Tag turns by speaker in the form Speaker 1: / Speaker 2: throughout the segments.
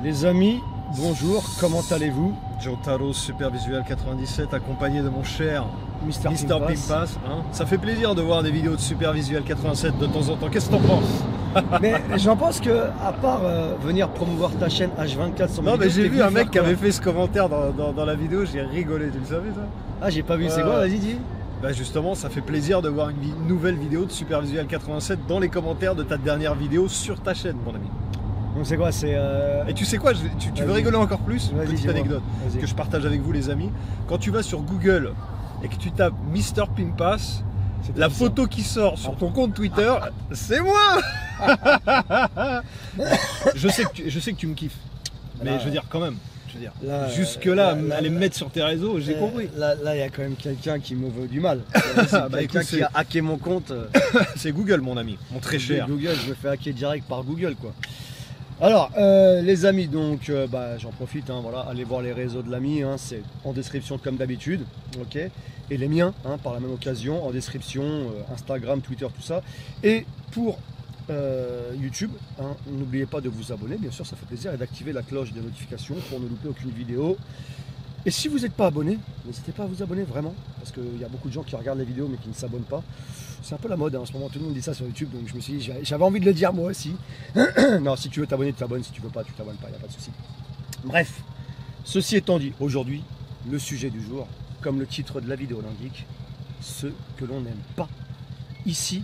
Speaker 1: Les amis, bonjour, comment allez-vous?
Speaker 2: Jotaro Super Visual 97 accompagné de mon cher
Speaker 1: Mister
Speaker 2: Mr. Pimpas. Hein. Ça fait plaisir de voir des vidéos de Super Visual 87 de temps en temps. Qu'est-ce que t'en penses?
Speaker 1: Mais j'en pense que, à part venir promouvoir ta chaîne H24 sur mes
Speaker 2: Non, mais
Speaker 1: vidéos,
Speaker 2: j'ai
Speaker 1: t'es
Speaker 2: vu un
Speaker 1: venu
Speaker 2: mec
Speaker 1: faire
Speaker 2: qui
Speaker 1: quoi?
Speaker 2: avait fait ce commentaire dans la vidéo, j'ai rigolé, tu le savais ça?
Speaker 1: Ah, j'ai pas vu, c'est quoi? Vas-y, dis.
Speaker 2: Bah justement, ça fait plaisir de voir une nouvelle vidéo de Super Visual 87 dans les commentaires de ta dernière vidéo sur ta chaîne, mon ami.
Speaker 1: Donc c'est quoi? C'est
Speaker 2: Et tu sais quoi, tu veux rigoler encore plus?
Speaker 1: Vas-y,
Speaker 2: Petite
Speaker 1: dis-moi.
Speaker 2: anecdote
Speaker 1: Vas-y.
Speaker 2: que je partage avec vous les amis. Quand tu vas sur Google et que tu tapes Mr. Pimpas,
Speaker 1: C'est
Speaker 2: la
Speaker 1: tout ça.
Speaker 2: photo qui sort sur ton compte Twitter, c'est moi. je sais que tu me kiffes, mais
Speaker 1: Là,
Speaker 2: je veux dire quand même. Je veux dire,
Speaker 1: là,
Speaker 2: jusque-là,
Speaker 1: là,
Speaker 2: aller me mettre sur tes réseaux, j'ai compris.
Speaker 1: Là, il y a quand même quelqu'un qui me veut du mal. C'est
Speaker 2: Bah,
Speaker 1: quelqu'un
Speaker 2: écoute,
Speaker 1: qui a hacké mon compte.
Speaker 2: C'est Google, mon ami, mon très cher.
Speaker 1: Google, je me fais hacker direct par Google, quoi. Alors, les amis, donc, j'en profite, hein, voilà, allez voir les réseaux de l'ami, hein, c'est en description comme d'habitude, ok. Et les miens, hein, par la même occasion, en description, Instagram, Twitter, tout ça. Et pour YouTube, hein, n'oubliez pas de vous abonner, bien sûr, ça fait plaisir, et d'activer la cloche des notifications pour ne louper aucune vidéo. Et si vous n'êtes pas abonné, n'hésitez pas à vous abonner vraiment, parce qu'il y a beaucoup de gens qui regardent les vidéos mais qui ne s'abonnent pas. C'est un peu la mode hein, en ce moment, tout le monde dit ça sur YouTube, donc je me suis dit, j'avais envie de le dire moi aussi. Non, si tu veux t'abonner, tu t'abonnes, si tu veux pas, tu t'abonnes pas, il n'y a pas de souci. Bref, ceci étant dit, aujourd'hui, le sujet du jour, comme le titre de la vidéo l'indique, ce que l'on n'aime pas ici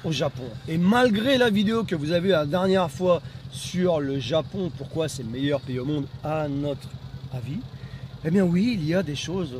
Speaker 1: au Japon. Et malgré la vidéo que vous avez vu la dernière fois sur le Japon, pourquoi c'est le meilleur pays au monde à notre avis, eh bien oui, il y a des choses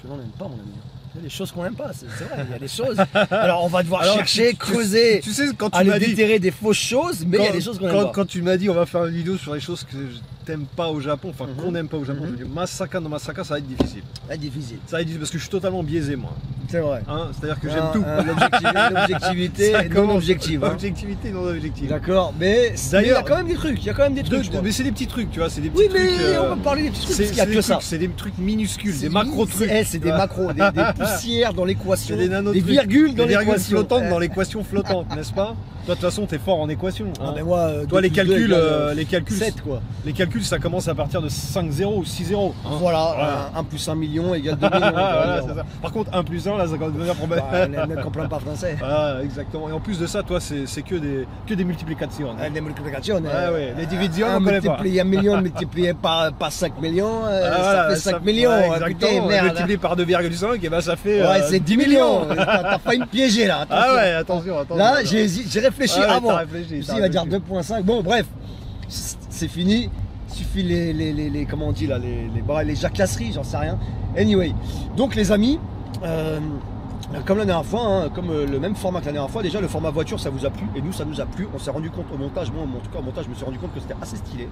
Speaker 1: que l'on n'aime pas, mon ami. Il y a des choses qu'on n'aime pas, c'est vrai, il y a des choses. Alors on va devoir chercher, creuser,
Speaker 2: Tu sais, quand tu
Speaker 1: aller
Speaker 2: m'as dit,
Speaker 1: déterrer des fausses choses, mais il y a des choses qu'on n'aime pas.
Speaker 2: quand tu m'as dit on va faire une vidéo sur les choses que je t'aime pas au Japon, enfin qu'on n'aime pas au Japon, je me dis Masaka no Masaka, ça va être difficile.
Speaker 1: C'est difficile,
Speaker 2: Ça va être difficile parce que je suis totalement biaisé moi.
Speaker 1: c'est vrai.
Speaker 2: Hein, c'est-à-dire que j'aime tout.
Speaker 1: L'objectivité
Speaker 2: Ça
Speaker 1: non
Speaker 2: commence-
Speaker 1: objective. Hein.
Speaker 2: Objectivité non objective.
Speaker 1: D'accord, mais il y a
Speaker 2: D'ailleurs-
Speaker 1: quand même des trucs, il y a quand même des trucs. je crois.
Speaker 2: Mais c'est des petits trucs, tu vois, c'est des petits
Speaker 1: Oui,
Speaker 2: trucs.
Speaker 1: mais on va parler des petits trucs, parce qu'il y a que ça.
Speaker 2: C'est des trucs minuscules, des macro trucs.
Speaker 1: C'est des macros, des poussières dans l'équation,
Speaker 2: C'est des nano
Speaker 1: des
Speaker 2: trucs.
Speaker 1: virgules dans
Speaker 2: Des virgules
Speaker 1: l'équation.
Speaker 2: flottantes dans l'équation flottante, n'est-ce pas? Toi, de toute façon, t'es fort en équation.
Speaker 1: Ah
Speaker 2: hein.
Speaker 1: ben moi,
Speaker 2: Toi,
Speaker 1: 2
Speaker 2: les
Speaker 1: plus 2
Speaker 2: calculs,
Speaker 1: égale,
Speaker 2: les calculs,
Speaker 1: 7 quoi.
Speaker 2: les calculs, ça commence à partir de 5-0 ou 6-0. hein.
Speaker 1: Voilà, 1 plus 1 million égale 2 millions.
Speaker 2: Voilà, c'est ça. Par contre, 1 plus 1, là, ça commence à devenir problème.
Speaker 1: Bah, les mecs comprennent pas français.
Speaker 2: Ah, exactement. Et en plus de ça, toi, c'est que des multiplications.
Speaker 1: Les multiplications.
Speaker 2: Ah ouais, les divisions,
Speaker 1: un
Speaker 2: on connaît pas.
Speaker 1: multiplié 1 million multiplié par 5 millions,
Speaker 2: Ah,
Speaker 1: ça
Speaker 2: voilà,
Speaker 1: fait 5 millions.
Speaker 2: ouais,
Speaker 1: Écoutez,
Speaker 2: exactement.
Speaker 1: merde.
Speaker 2: Multiplié par 2,5, et ben ça fait.
Speaker 1: Ouais, c'est 10 millions. T'as failli me piéger là.
Speaker 2: Ah
Speaker 1: attention.
Speaker 2: ouais, attention.
Speaker 1: Là, j'ai réfléchi
Speaker 2: Ah ouais,
Speaker 1: avant.
Speaker 2: t'as réfléchi,
Speaker 1: Je me suis dit,
Speaker 2: t'as
Speaker 1: il va dire
Speaker 2: réfléchi.
Speaker 1: 2.5. Bon, bref, c'est fini. Il suffit les comment on dit là, les jacasseries, j'en sais rien. Anyway, donc les amis, comme la dernière fois, hein, comme le même format que la dernière fois, déjà le format voiture ça vous a plu et nous ça nous a plu. On s'est rendu compte au montage, moi en tout cas au montage, je me suis rendu compte que c'était assez stylé.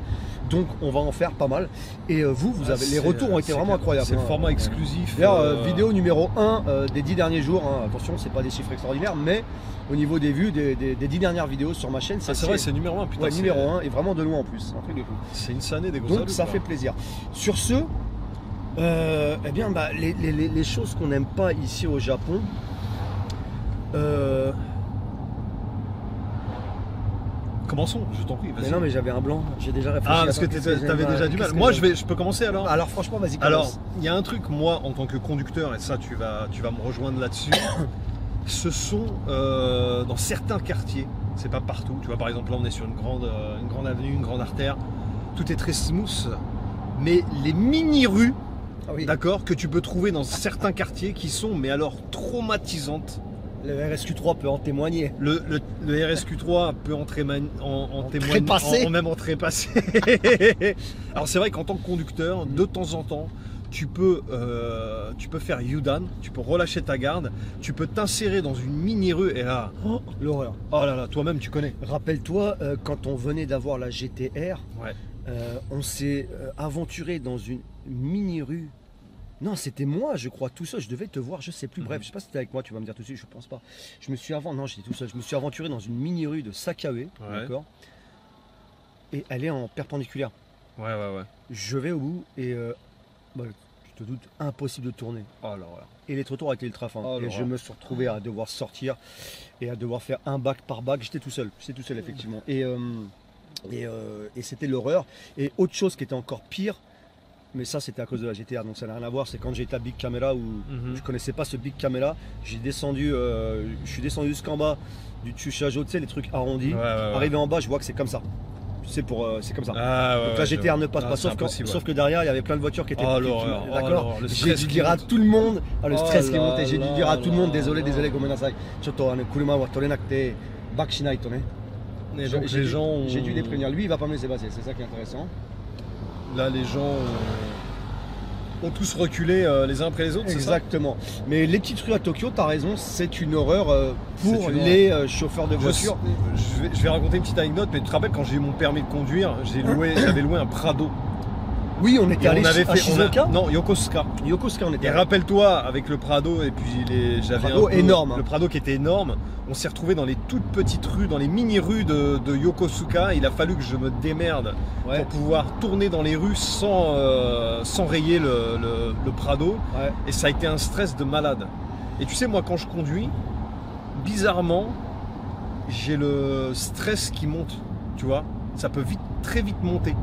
Speaker 1: Donc on va en faire pas mal. Et vous avez les retours ont été vraiment incroyables.
Speaker 2: C'est le
Speaker 1: hein.
Speaker 2: format exclusif.
Speaker 1: D'ailleurs, vidéo numéro 1 des 10 derniers jours, hein. Attention, c'est pas des chiffres extraordinaires, mais au niveau des vues des 10 dernières vidéos sur ma chaîne,
Speaker 2: Ah, c'est vrai, c'est numéro 1, putain.
Speaker 1: ouais,
Speaker 2: c'est-
Speaker 1: numéro 1 et vraiment de loin en plus, un truc de fou.
Speaker 2: C'est une sanée des gros
Speaker 1: Donc
Speaker 2: salauds,
Speaker 1: ça
Speaker 2: quoi.
Speaker 1: fait plaisir. Sur ce, eh bien, les choses qu'on n'aime pas ici au Japon,
Speaker 2: Commençons, je t'en prie.
Speaker 1: mais
Speaker 2: Vas-y.
Speaker 1: non mais j'avais un blanc, j'ai déjà réfléchi.
Speaker 2: Ah, parce que
Speaker 1: Attends, qu'est-ce
Speaker 2: t'avais
Speaker 1: j'aime pas,
Speaker 2: déjà du mal.
Speaker 1: qu'est-ce que
Speaker 2: Moi,
Speaker 1: j'aime-
Speaker 2: je peux commencer alors.
Speaker 1: Alors franchement, vas-y.
Speaker 2: Alors,
Speaker 1: commence.
Speaker 2: il y a un truc, moi, en tant que conducteur, et ça, tu vas me rejoindre là-dessus. Ce sont dans certains quartiers, c'est pas partout. Tu vois, par exemple, là, on est sur une grande avenue, une grande artère. Tout est très smooth, mais les mini-rues,
Speaker 1: Ah oui,
Speaker 2: d'accord, que tu peux trouver dans certains quartiers qui sont, mais alors, traumatisantes.
Speaker 1: le RSQ3 peut en témoigner.
Speaker 2: Le RSQ3 peut en témoigner,
Speaker 1: trépassé.
Speaker 2: même en trépassé. Alors c'est vrai qu'en tant que conducteur, de temps en temps, tu peux faire U-turn, tu peux relâcher ta garde, tu peux t'insérer dans une mini-rue et là,
Speaker 1: L'horreur.
Speaker 2: oh là là, toi-même tu connais.
Speaker 1: Rappelle-toi, quand on venait d'avoir la GTR,
Speaker 2: Ouais.
Speaker 1: on s'est aventuré dans une mini-rue. Non, c'était moi, je crois, tout seul. Je devais te voir, je sais plus. Bref, je sais pas si c'était avec moi, tu vas me dire tout de suite, je pense pas. Non, j'étais tout seul. Je me suis aventuré dans une mini-rue de Sakae, d'accord. Et elle est en perpendiculaire.
Speaker 2: Ouais.
Speaker 1: Je vais au bout et, tu te doutes, impossible de tourner.
Speaker 2: Oh là là.
Speaker 1: Et les trottoirs étaient ultra fins.
Speaker 2: Oh,
Speaker 1: et je
Speaker 2: l'horreur.
Speaker 1: me suis retrouvé à devoir sortir et à devoir faire un bac par bac. J'étais tout seul effectivement. Et Et c'était l'horreur. Et autre chose qui était encore pire, mais ça c'était à cause de la GTA, donc ça n'a rien à voir, c'est quand j'étais à Big Camera où je connaissais pas ce Big Camera, je suis descendu jusqu'en bas du Tsuchajo, tu sais, les trucs arrondis. Arrivé en bas, je vois que c'est comme ça. C'est comme ça. Donc la GTR ne passe pas, sauf que derrière il y avait plein de voitures qui étaient d'accord. J'ai dû dire à tout le monde, le stress qui est monté, j'ai dû dire à tout le monde, désolé, gomenasai. Chotto kuruma wa torenakute back shinaito ne. J'ai dû les prévenir. Lui, il va pas me laisser passer, c'est ça qui est intéressant.
Speaker 2: Là, les gens ont tous reculé les uns après les autres.
Speaker 1: Exactement. Mais les petites rues à Tokyo, t'as raison, c'est une horreur pour les chauffeurs de voitures.
Speaker 2: Je vais raconter une petite anecdote, mais tu te rappelles quand j'ai eu mon permis de conduire, j'avais loué un Prado.
Speaker 1: Oui, on était allé à Shizuoka.
Speaker 2: Non, Yokosuka.
Speaker 1: Yokosuka, on était.
Speaker 2: Et rappelle-toi, avec le Prado, et puis j'avais
Speaker 1: énorme.
Speaker 2: Le Prado qui était énorme, on s'est retrouvé dans les toutes petites rues, dans les mini-rues de Yokosuka. Il a fallu que je me démerde pour pouvoir tourner dans les rues sans rayer le Prado. Ouais. Et ça a été un stress de malade. Et tu sais, moi, quand je conduis, bizarrement, j'ai le stress qui monte. Tu vois, ça peut très vite monter.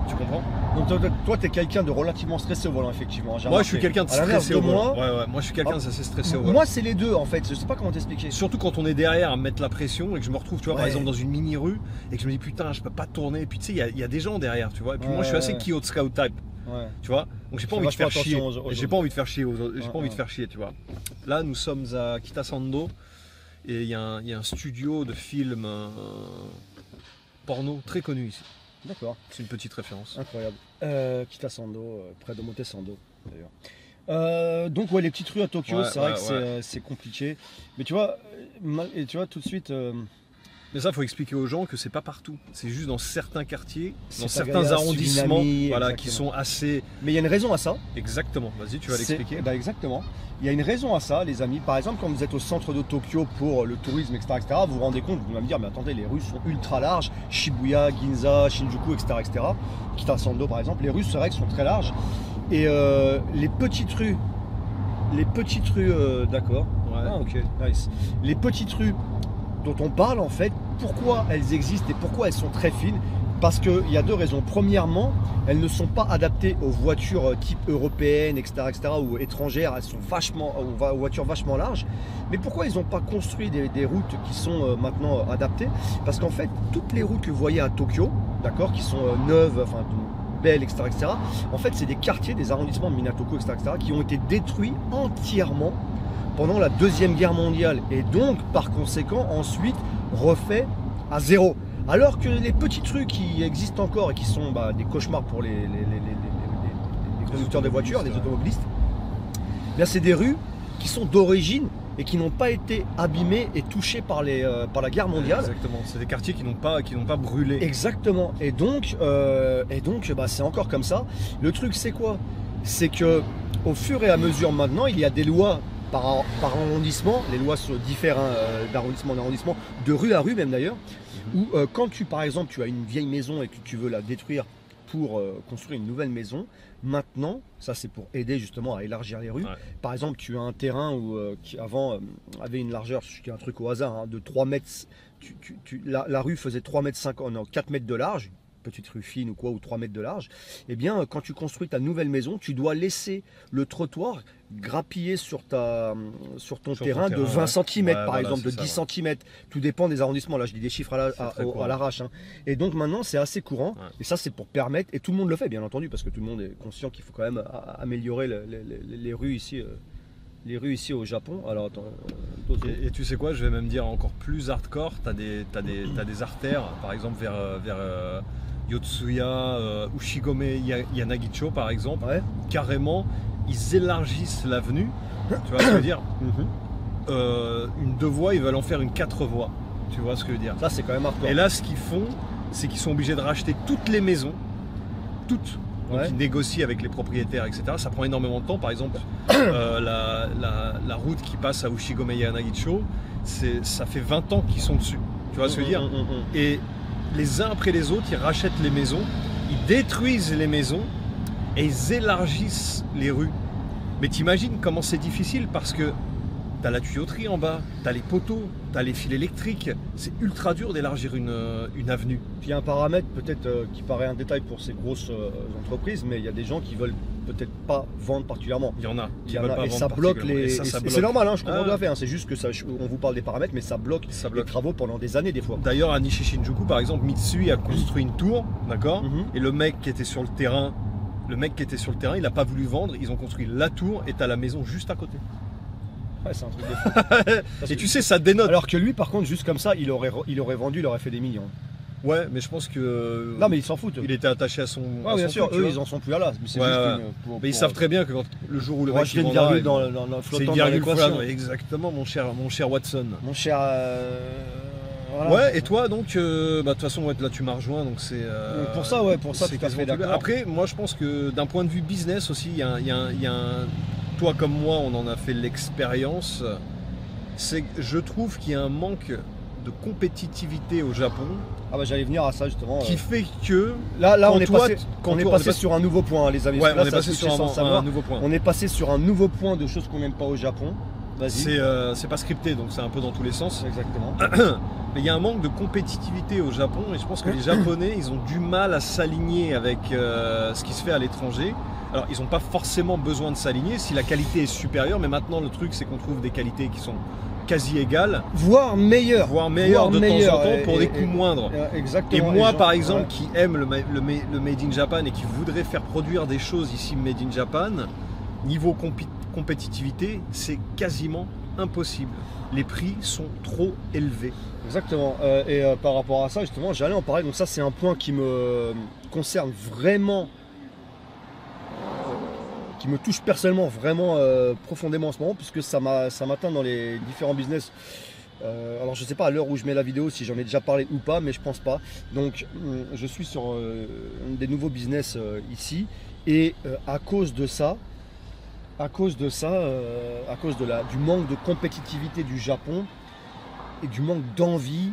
Speaker 2: Tu comprends?
Speaker 1: Donc toi, tu es quelqu'un de relativement stressé au volant, effectivement.
Speaker 2: Moi, je suis quelqu'un de stressé au volant. Moi, je suis quelqu'un d'assez stressé au volant.
Speaker 1: Moi, c'est les deux, en fait. Je sais pas comment t'expliquer.
Speaker 2: Surtout quand on est derrière à mettre la pression et que je me retrouve, tu vois, par exemple, dans une mini-rue et que je me dis, putain, je peux pas tourner. Et puis, tu sais, il y a des gens derrière, tu vois. Et puis, moi, je suis assez Kyo Scout type. Tu vois, donc j'ai pas envie de faire chier. J'ai pas envie de faire chier j'ai pas envie de faire chier, tu vois. Là, nous sommes à Kitasando et il y a un studio de films porno très connu ici.
Speaker 1: D'accord.
Speaker 2: C'est une petite référence.
Speaker 1: Incroyable. Kitasando, près de Motesando d'ailleurs. Donc ouais, les petites rues à Tokyo, c'est vrai que c'est compliqué. Mais tu vois, tout de suite.
Speaker 2: Mais ça, il faut expliquer aux gens que c'est pas partout. C'est juste dans certains quartiers, dans certains arrondissements, qui sont assez.
Speaker 1: Mais il y a une raison à ça.
Speaker 2: Exactement. Vas-y, tu vas l'expliquer.
Speaker 1: Exactement. Il y a une raison à ça, les amis. Par exemple, quand vous êtes au centre de Tokyo pour le tourisme, etc., vous vous rendez compte, vous allez me dire, mais attendez, les rues sont ultra larges. Shibuya, Ginza, Shinjuku, etc. Kitasando, par exemple, les rues, c'est vrai qu'elles sont très larges. Et les petites rues, d'accord. Ah, ok, nice. Les petites rues dont on parle, en fait, pourquoi elles existent et pourquoi elles sont très fines? Parce qu'il y a deux raisons. Premièrement, elles ne sont pas adaptées aux voitures type européennes, etc., ou étrangères. Elles sont aux voitures vachement larges. Mais pourquoi ils n'ont pas construit des routes qui sont maintenant adaptées? Parce qu'en fait, toutes les routes que vous voyez à Tokyo, d'accord, qui sont neuves, enfin belles, etc., en fait, c'est des quartiers, des arrondissements de Minatoko, etc., qui ont été détruits entièrement pendant la Deuxième Guerre mondiale. Et donc, par conséquent, ensuite, refait à zéro. Alors que les petites rues qui existent encore et qui sont des cauchemars pour les conducteurs de voitures, les automobilistes, bien c'est des rues qui sont d'origine et qui n'ont pas été abîmées et touchées par la guerre mondiale.
Speaker 2: Exactement, c'est des quartiers qui n'ont pas brûlé.
Speaker 1: Exactement, et donc c'est encore comme ça. Le truc c'est quoi? C'est que au fur et à mesure maintenant, il y a des lois par arrondissement, les lois diffèrent d'arrondissement en arrondissement, de rue à rue même d'ailleurs, où quand par exemple tu as une vieille maison et que tu veux la détruire pour construire une nouvelle maison, maintenant, ça c'est pour aider justement à élargir les rues. Par exemple, tu as un terrain qui avant avait une largeur, je dis un truc au hasard, de 3 mètres, la rue faisait 4 mètres de large, petite rue fine ou quoi, ou 3 mètres de large. Eh bien, quand tu construis ta nouvelle maison, tu dois laisser le trottoir grappiller sur ton terrain de 20 cm par exemple, de 10 cm. Tout dépend des arrondissements. Là, je dis des chiffres à l'arrache. Et donc maintenant, c'est assez courant. Et ça, c'est pour permettre, et tout le monde le fait, bien entendu, parce que tout le monde est conscient qu'il faut quand même améliorer les rues ici. Les rues ici au Japon. Alors attends.
Speaker 2: Et tu sais quoi, je vais même dire encore plus hardcore. T'as des artères, par exemple vers Yotsuya, Ushigome Yanagicho par exemple. Carrément, ils élargissent l'avenue. Tu vois ce que je veux dire? Une 2 voies, ils veulent en faire une 4 voies. Tu vois ce que je veux dire?
Speaker 1: Ça, c'est quand même hardcore.
Speaker 2: Et là, ce qu'ils font, c'est qu'ils sont obligés de racheter toutes les maisons. Toutes. Donc ils négocient avec les propriétaires, etc. Ça prend énormément de temps. Par exemple, la route qui passe à Ushigome Yanagicho, ça fait 20 ans qu'ils sont dessus. Tu vois ce que je veux dire? Et les uns après les autres, ils rachètent les maisons, ils détruisent les maisons et ils élargissent les rues. Mais t'imagines comment c'est difficile parce que t'as la tuyauterie en bas, t'as les poteaux, t'as les fils électriques. C'est ultra dur d'élargir une avenue.
Speaker 1: Puis il y a un paramètre peut-être qui paraît un détail pour ces grosses entreprises, mais il y a des gens qui veulent peut-être pas vendre particulièrement.
Speaker 2: Il y en a
Speaker 1: Il
Speaker 2: qui
Speaker 1: y en
Speaker 2: veulent
Speaker 1: a,
Speaker 2: pas
Speaker 1: et
Speaker 2: vendre
Speaker 1: ça bloque
Speaker 2: particulièrement.
Speaker 1: les.
Speaker 2: Et ça bloque.
Speaker 1: C'est normal, hein, je comprends
Speaker 2: Ah.
Speaker 1: tout à fait. Hein, c'est juste que ça, on vous parle des paramètres, mais ça bloque
Speaker 2: Ça
Speaker 1: les
Speaker 2: bloque.
Speaker 1: travaux pendant des années des fois.
Speaker 2: D'ailleurs, à Nishi-Shinjuku, par exemple, Mitsui a construit une tour, d'accord.
Speaker 1: Mhm.
Speaker 2: Et le mec qui était sur le terrain, il n'a pas voulu vendre. Ils ont construit la tour et t'as la maison juste à côté.
Speaker 1: Ouais, c'est un truc de fou. Parce
Speaker 2: Et
Speaker 1: que-
Speaker 2: tu sais, ça dénote.
Speaker 1: Alors que lui, par contre, juste comme ça, il aurait vendu, il aurait fait des millions.
Speaker 2: Ouais, mais je pense que.
Speaker 1: Non, mais ils s'en foutent.
Speaker 2: il était attaché à son.
Speaker 1: Ouais,
Speaker 2: à
Speaker 1: bien
Speaker 2: son
Speaker 1: sûr,
Speaker 2: truc, tu
Speaker 1: eux,
Speaker 2: vois.
Speaker 1: ils en sont plus à là. Mais c'est
Speaker 2: Ouais,
Speaker 1: juste
Speaker 2: ouais. Mais ils savent très bien que le jour où le
Speaker 1: Moi,
Speaker 2: mec
Speaker 1: je fais
Speaker 2: il
Speaker 1: une
Speaker 2: vendra,
Speaker 1: virgule
Speaker 2: il-
Speaker 1: dans le
Speaker 2: c'est une
Speaker 1: flottant dans
Speaker 2: virgule
Speaker 1: l'équation.
Speaker 2: flottant, exactement, mon cher Watson.
Speaker 1: Mon cher. Voilà.
Speaker 2: Ouais, et toi donc, de toute façon, ouais, là tu m'as rejoint, donc c'est.
Speaker 1: Pour ça, ouais, pour ça,
Speaker 2: c'est
Speaker 1: tout à fait
Speaker 2: quasiment tout.
Speaker 1: d'accord.
Speaker 2: Après, moi je pense que d'un point de vue business aussi, il y a un. Toi comme moi, on en a fait l'expérience. C'est que je trouve qu'il y a un manque de compétitivité au Japon
Speaker 1: Ah bah j'allais venir à ça justement.
Speaker 2: qui fait que.
Speaker 1: Là,
Speaker 2: quand
Speaker 1: on est
Speaker 2: toi,
Speaker 1: passé,
Speaker 2: quand
Speaker 1: on est
Speaker 2: toi,
Speaker 1: passé sur un nouveau point, hein, les amis.
Speaker 2: Ouais,
Speaker 1: Là,
Speaker 2: on est
Speaker 1: ça
Speaker 2: passé
Speaker 1: se
Speaker 2: sur
Speaker 1: fait sans
Speaker 2: un
Speaker 1: savoir.
Speaker 2: nouveau point.
Speaker 1: On est passé sur un nouveau point de choses qu'on n'aime pas au Japon. Vas-y.
Speaker 2: C'est pas scripté, donc c'est un peu dans tous les sens.
Speaker 1: Exactement.
Speaker 2: Mais il y a un manque de compétitivité au Japon et je pense que les Japonais, ils ont du mal à s'aligner avec ce qui se fait à l'étranger. Alors, ils n'ont pas forcément besoin de s'aligner si la qualité est supérieure, mais maintenant, le truc, c'est qu'on trouve des qualités qui sont quasi égales,
Speaker 1: Voire meilleur.
Speaker 2: voire meilleures de temps en temps pour des coûts
Speaker 1: et-
Speaker 2: moindres.
Speaker 1: Exactement.
Speaker 2: Et moi,
Speaker 1: genre,
Speaker 2: par exemple,
Speaker 1: ouais.
Speaker 2: qui aime le Made in Japan et qui voudrait faire produire des choses ici Made in Japan, niveau compétitivité, c'est quasiment impossible. Les prix sont trop élevés.
Speaker 1: Exactement. Par rapport à ça, justement, j'allais en parler. Donc ça, c'est un point qui me concerne vraiment, qui me touche personnellement vraiment profondément en ce moment, puisque ça m'atteint dans les différents business. Alors je sais pas à l'heure où je mets la vidéo si j'en ai déjà parlé ou pas, mais je pense pas. Donc je suis sur des nouveaux business ici, et à cause de ça, du manque de compétitivité du Japon et du manque d'envie,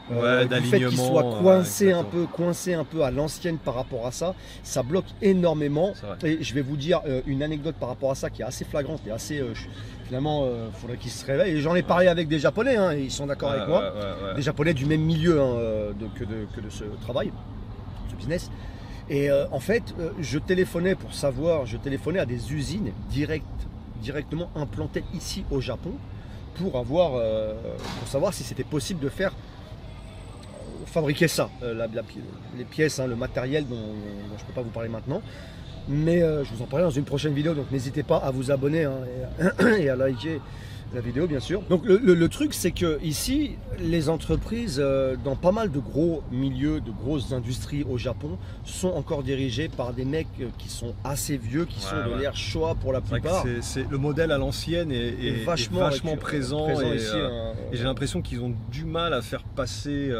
Speaker 2: Ouais,
Speaker 1: du fait qu'il
Speaker 2: d'alignement,
Speaker 1: soit coincé
Speaker 2: exactement.
Speaker 1: un peu à l'ancienne par rapport à ça, ça bloque énormément.
Speaker 2: C'est vrai.
Speaker 1: Et je vais vous dire une anecdote par rapport à ça qui est assez flagrante et assez finalement faudrait qu'ils se réveillent. Et j'en ai parlé avec des Japonais, hein, et ils sont d'accord avec moi, des Japonais du même milieu hein, que de ce travail, ce business. Et en fait, je téléphonais à des usines directement implantées ici au Japon pour savoir si c'était possible de faire fabriquer ça, les pièces, hein, le matériel dont je ne peux pas vous parler maintenant. Mais je vous en parlerai dans une prochaine vidéo, donc n'hésitez pas à vous abonner hein, et à liker la vidéo bien sûr. Donc le truc c'est que ici les entreprises dans pas mal de gros milieux, de grosses industries au Japon sont encore dirigées par des mecs qui sont assez vieux, qui sont de l'ère Showa pour la
Speaker 2: C'est vrai que
Speaker 1: plupart.
Speaker 2: c'est le modèle à l'ancienne est vachement présent et,
Speaker 1: ici,
Speaker 2: et j'ai l'impression qu'ils ont du mal à faire passer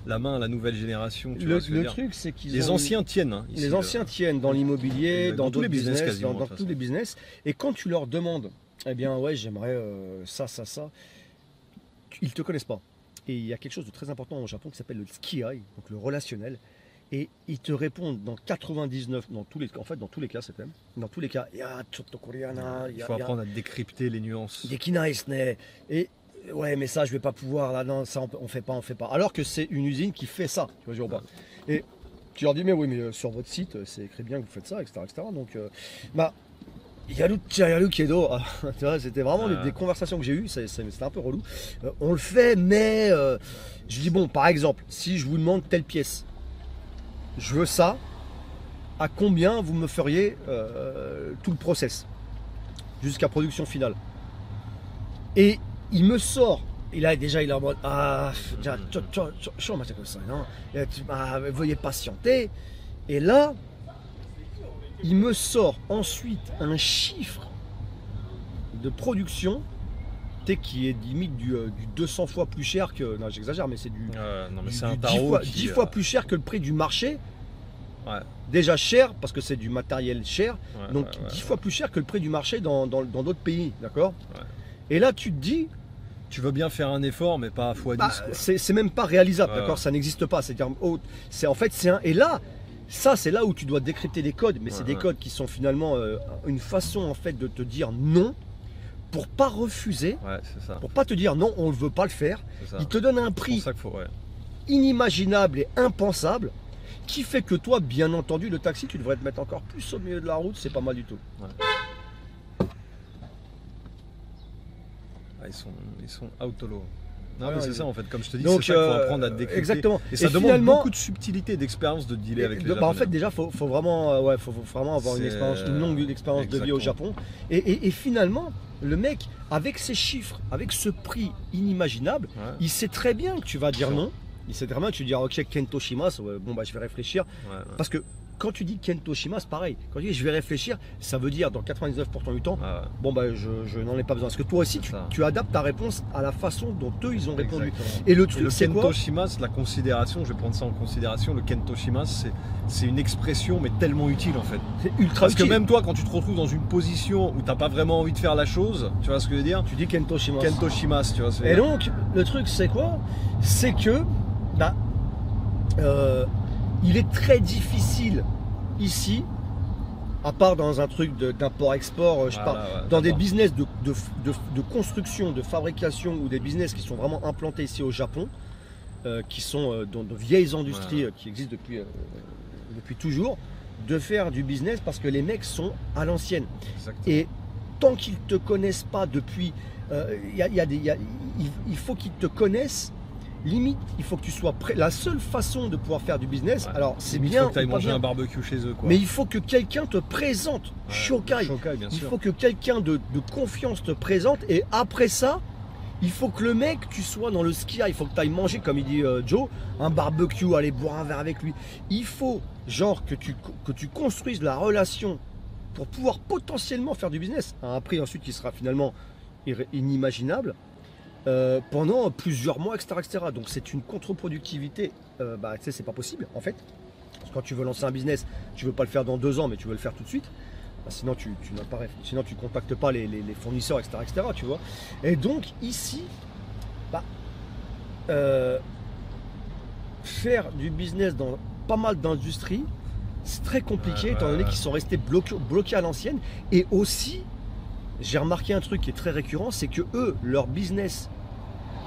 Speaker 2: la main à la nouvelle génération. Tu vois ce que je veux
Speaker 1: le
Speaker 2: dire.
Speaker 1: truc c'est qu'ils
Speaker 2: Les anciens tiennent. Hein, ici,
Speaker 1: les anciens tiennent dans l'immobilier,
Speaker 2: dans
Speaker 1: dans
Speaker 2: tous les
Speaker 1: d'autres
Speaker 2: business
Speaker 1: business,
Speaker 2: quasiment,
Speaker 1: dans
Speaker 2: de toute
Speaker 1: tous les business. Et quand tu leur demandes, eh bien ouais, j'aimerais ça, ils te connaissent pas. Et il y a quelque chose de très important au Japon qui s'appelle le skiai, donc le relationnel. Et ils te répondent dans 99, dans tous les cas, c'est même, dans tous les cas, ya chotto koreana,
Speaker 2: il faut apprendre à décrypter les nuances.
Speaker 1: Dekinai desu ne. Et ouais, mais ça, je vais pas pouvoir, là, non, ça, on fait pas. Alors que c'est une usine qui fait ça, tu vois, je veux pas. Et tu leur dis, mais oui, mais sur votre site, c'est écrit bien que vous faites ça, etc. Donc, Yaru Kedo, tu vois, c'était vraiment des conversations que j'ai eues, c'était un peu relou. On le fait, mais je dis, bon, par exemple, si je vous demande telle pièce, je veux ça, à combien vous me feriez tout le process jusqu'à production finale? Et il me sort, il est en mode veuillez patienter. Et là, il me sort ensuite un chiffre de production qui est limite du 200 fois plus cher que. Non, j'exagère, mais c'est du.
Speaker 2: Non, mais
Speaker 1: du-
Speaker 2: c'est un
Speaker 1: du
Speaker 2: tarot
Speaker 1: 10 fois plus cher que le prix du marché.
Speaker 2: Ouais.
Speaker 1: Déjà cher, parce que c'est du matériel cher.
Speaker 2: Ouais,
Speaker 1: Donc
Speaker 2: ouais,
Speaker 1: 10 fois plus cher que le prix du marché dans d'autres pays. D'accord.
Speaker 2: Ouais.
Speaker 1: Et là, tu te dis.
Speaker 2: Tu veux bien faire un effort, mais pas à x10.
Speaker 1: Bah,
Speaker 2: quoi.
Speaker 1: c'est même pas réalisable,
Speaker 2: Ouais.
Speaker 1: d'accord, ça n'existe pas. C'est-à-dire, en fait, c'est un. Et là, ça, c'est là où tu dois décrypter des codes, mais c'est des codes qui sont finalement une façon en fait de te dire non pour pas refuser,
Speaker 2: Ouais, c'est ça.
Speaker 1: pour pas te dire non, on ne veut pas le faire.
Speaker 2: C'est ça.
Speaker 1: Il te donne un
Speaker 2: C'est
Speaker 1: prix
Speaker 2: pour ça qu'il faut, ouais.
Speaker 1: inimaginable et impensable qui fait que toi, bien entendu, le taxi, tu devrais te mettre encore plus au milieu de la route, c'est pas mal du tout.
Speaker 2: Ah, ils sont autolo. Non,
Speaker 1: Ouais,
Speaker 2: mais c'est
Speaker 1: ouais.
Speaker 2: ça en fait, comme je te dis,
Speaker 1: Donc,
Speaker 2: c'est ça qu'il faut apprendre à décrypter.
Speaker 1: exactement.
Speaker 2: Et ça
Speaker 1: Et
Speaker 2: demande
Speaker 1: finalement-
Speaker 2: beaucoup de subtilité et d'expérience de dealer avec les
Speaker 1: Bah, en fait,
Speaker 2: Japonais.
Speaker 1: déjà, faut vraiment, faut vraiment avoir une
Speaker 2: C'est-
Speaker 1: expérience, une longue expérience de vie au
Speaker 2: exactement.
Speaker 1: Japon. Et finalement, le mec, avec ses chiffres, avec ce prix inimaginable,
Speaker 2: Ouais,
Speaker 1: il sait très bien que tu vas dire
Speaker 2: Sûr.
Speaker 1: non. Il sait très bien que tu dis ok Kento Shimasu, bon bah je vais réfléchir.
Speaker 2: ouais, ouais.
Speaker 1: Parce que quand tu dis Kento Shimasu, pareil. Quand tu dis je vais réfléchir, ça veut dire dans 99% du temps,
Speaker 2: Ah, ouais.
Speaker 1: bon bah je n'en ai pas besoin. Parce que toi aussi,
Speaker 2: C'est ça.
Speaker 1: tu adaptes ta réponse à la façon dont eux ils ont répondu.
Speaker 2: Exactement.
Speaker 1: Et le
Speaker 2: Et
Speaker 1: truc
Speaker 2: le
Speaker 1: c'est quoi?
Speaker 2: Kentoshimasu, la considération, je vais prendre ça en considération, le Kentoshimasu, c'est une expression mais tellement utile en fait.
Speaker 1: C'est ultra
Speaker 2: Parce que
Speaker 1: utile.
Speaker 2: même toi, quand tu te retrouves dans une position où t'as pas vraiment envie de faire la chose, tu vois ce que je veux dire?
Speaker 1: Tu dis Kento Shimasu.
Speaker 2: Kentoshimasu, tu vois ce que je veux
Speaker 1: Et
Speaker 2: dire?
Speaker 1: donc, le truc, c'est quoi? C'est que, bah, il est très difficile ici, à part dans un truc d'import-export, je
Speaker 2: Voilà,
Speaker 1: parle,
Speaker 2: ouais,
Speaker 1: dans des
Speaker 2: d'accord.
Speaker 1: business de construction, de fabrication ou des business qui sont vraiment implantés ici au Japon, qui sont dans de vieilles industries
Speaker 2: Ouais.
Speaker 1: qui existent depuis toujours, de faire du business parce que les mecs sont à l'ancienne.
Speaker 2: Exactement.
Speaker 1: Et tant qu'ils ne te connaissent pas depuis, il faut qu'ils te connaissent. Limite, il faut que tu sois prêt. La seule façon de pouvoir faire du business,
Speaker 2: Ouais.
Speaker 1: alors c'est
Speaker 2: Il
Speaker 1: bien,
Speaker 2: faut que tu ailles
Speaker 1: ou pas
Speaker 2: manger
Speaker 1: bien,
Speaker 2: un barbecue chez eux, quoi.
Speaker 1: mais il faut que quelqu'un te présente.
Speaker 2: Ouais,
Speaker 1: Shokai.
Speaker 2: Shokai, bien
Speaker 1: Il
Speaker 2: sûr.
Speaker 1: faut que quelqu'un de confiance te présente. Et après ça, il faut que le mec, tu sois dans le ski. Il faut que tu ailles manger, comme il dit Joe, un barbecue, aller boire un verre avec lui. Il faut, genre, que tu construises la relation pour pouvoir potentiellement faire du business à un prix ensuite qui sera finalement inimaginable pendant plusieurs mois, etc., etc. Donc c'est une contre-productivité. Tu sais, c'est pas possible en fait. Parce que quand tu veux lancer un business, tu veux pas le faire dans 2 ans, mais tu veux le faire tout de suite. Bah, sinon tu n'as pas sinon tu contactes pas les fournisseurs, etc., etc., tu vois. Et donc ici, faire du business dans pas mal d'industries, c'est très compliqué
Speaker 2: Ouais,
Speaker 1: étant donné
Speaker 2: ouais.
Speaker 1: qu'ils sont restés bloqués à l'ancienne. Et aussi, j'ai remarqué un truc qui est très récurrent, c'est que eux, leur business,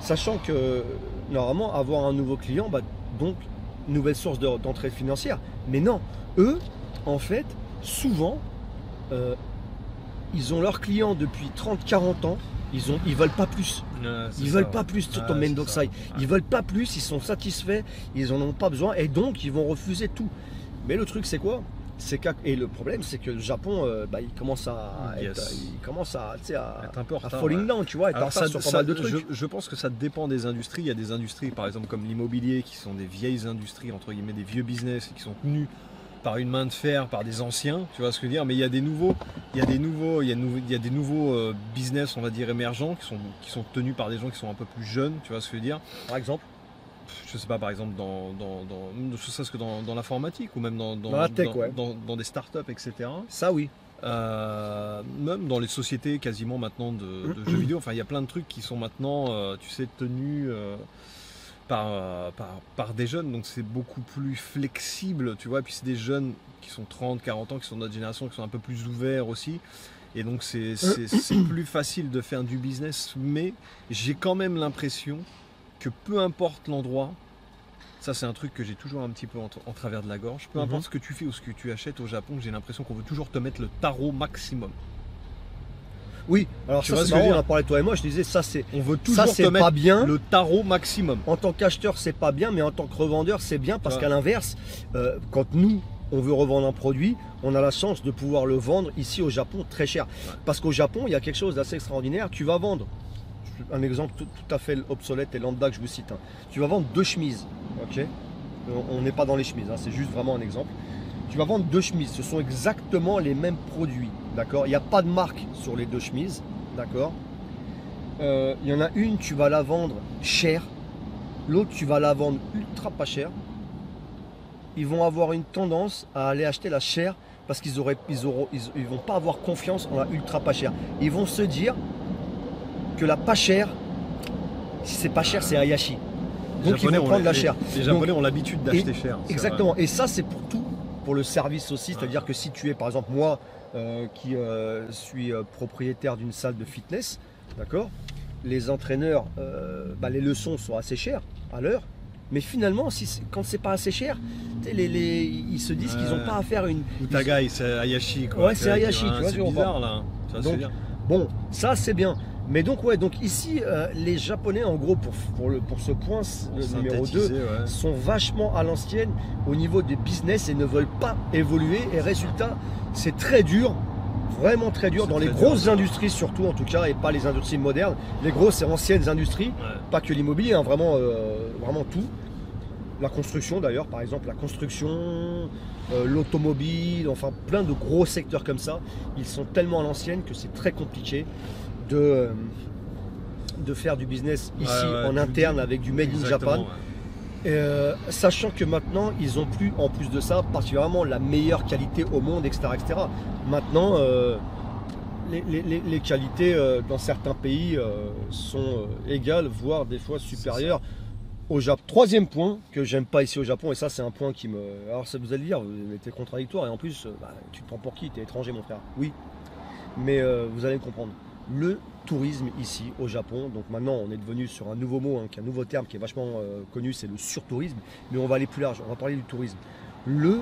Speaker 1: sachant que normalement avoir un nouveau client, donc nouvelle source d'entrée financière. Mais non, eux, en fait, souvent, ils ont leurs clients depuis 30-40 ans, ils veulent pas plus. Ils veulent pas plus sur ton Mendoksai. Ils veulent pas plus, ils sont satisfaits, ils en ont pas besoin et donc ils vont refuser tout. Mais le truc c'est quoi? Et le problème c'est que le Japon, il commence à
Speaker 2: Yes.
Speaker 1: être
Speaker 2: un peu en
Speaker 1: à
Speaker 2: retard,
Speaker 1: falling
Speaker 2: ouais.
Speaker 1: down, tu vois, être en
Speaker 2: Alors
Speaker 1: retard sur pas mal de trucs.
Speaker 2: je pense que ça dépend des industries. Il y a des industries, par exemple comme l'immobilier, qui sont des vieilles industries, entre guillemets, des vieux business, et qui sont tenus par une main de fer, par des anciens, tu vois ce que je veux dire. Mais il y a des nouveaux business, on va dire, émergents, qui sont tenus par des gens qui sont un peu plus jeunes, tu vois ce que je veux dire.
Speaker 1: Par exemple,
Speaker 2: Je sais pas, par exemple ne serait-ce que dans l'informatique ou même dans
Speaker 1: la tech, ouais.
Speaker 2: dans des startups, etc.
Speaker 1: ça oui.
Speaker 2: Même dans les sociétés quasiment maintenant de jeux vidéo, enfin il y a plein de trucs qui sont maintenant, tenus par des jeunes, donc c'est beaucoup plus flexible, tu vois, et puis c'est des jeunes qui sont 30, 40 ans, qui sont de notre génération, qui sont un peu plus ouverts aussi, et donc c'est plus facile de faire du business, mais j'ai quand même l'impression que peu importe l'endroit, ça c'est un truc que j'ai toujours un petit peu en travers de la gorge, peu importe ce que tu fais ou ce que tu achètes au Japon, j'ai l'impression qu'on veut toujours te mettre le tarot maximum.
Speaker 1: Oui, alors
Speaker 2: Tu
Speaker 1: ça
Speaker 2: vois
Speaker 1: c'est
Speaker 2: ce que je veux
Speaker 1: marrant, on
Speaker 2: dire
Speaker 1: en parlait toi et moi, je disais ça c'est
Speaker 2: On veut toujours
Speaker 1: c'est
Speaker 2: te
Speaker 1: pas
Speaker 2: mettre
Speaker 1: bien.
Speaker 2: le tarot maximum.
Speaker 1: En tant qu'acheteur, c'est pas bien, mais en tant que revendeur, c'est bien parce
Speaker 2: Ouais.
Speaker 1: qu'à l'inverse, quand nous, on veut revendre un produit, on a la chance de pouvoir le vendre ici au Japon très cher.
Speaker 2: Ouais.
Speaker 1: Parce qu'au Japon, il y a quelque chose d'assez extraordinaire. Tu vas vendre, un exemple tout à fait obsolète et lambda que je vous cite, hein. Tu vas vendre 2 chemises, ok? On n'est pas dans les chemises, hein, c'est juste vraiment un exemple. Tu vas vendre 2 chemises, ce sont exactement les mêmes produits, d'accord? Il n'y a pas de marque sur les 2 chemises, d'accord? Il y en a une, tu vas la vendre cher, l'autre, tu vas la vendre ultra pas cher. Ils vont avoir une tendance à aller acheter la chère parce qu'ils vont pas avoir confiance en la ultra pas chère. Ils vont se dire que la pas chère, si c'est pas cher, c'est Hayashi. Donc ils vont prendre la chère.
Speaker 2: Les Japonais ont l'habitude d'acheter cher. c'est
Speaker 1: Exactement. Et ça, c'est pour tout. pour le service aussi, c'est-à-dire que si tu es, par exemple, moi qui suis propriétaire d'une salle de fitness, d'accord, les entraîneurs, les leçons sont assez chères à l'heure, mais finalement, quand c'est pas assez cher, ils se disent qu'ils n'ont pas à faire une.
Speaker 2: Utagai, c'est Hayashi, quoi.
Speaker 1: Ouais, c'est Hayashi, tu vois.
Speaker 2: C'est bizarre, là. Ça,
Speaker 1: donc, bon, ça c'est bien. Mais donc, ouais, donc ici, les Japonais, en gros, pour ce point, le numéro 2, sont vachement à l'ancienne au niveau des business et ne veulent pas évoluer. Et résultat, c'est très dur, vraiment très dur, dans les grosses industries surtout, en tout cas, et pas les industries modernes. Les grosses et anciennes industries, pas que l'immobilier, hein, vraiment tout. La construction d'ailleurs, par exemple, la construction, l'automobile, enfin plein de gros secteurs comme ça, ils sont tellement à l'ancienne que c'est très compliqué de faire du business ici en interne avec du Made in Japan. Sachant que maintenant, ils ont plus, en plus de ça, particulièrement la meilleure qualité au monde, etc. etc. Maintenant, les qualités dans certains pays sont égales, voire des fois supérieures au Japon. Troisième point que j'aime pas ici au Japon, et ça c'est un point qui me... Alors ça vous allez dire, vous êtes contradictoire, et en plus, tu te prends pour qui? Tu es étranger mon frère. Oui, mais vous allez me comprendre. Le tourisme ici au Japon, donc maintenant on est devenu sur un nouveau mot, un nouveau terme qui est vachement connu, c'est le surtourisme, mais on va aller plus large, on va parler du tourisme. Le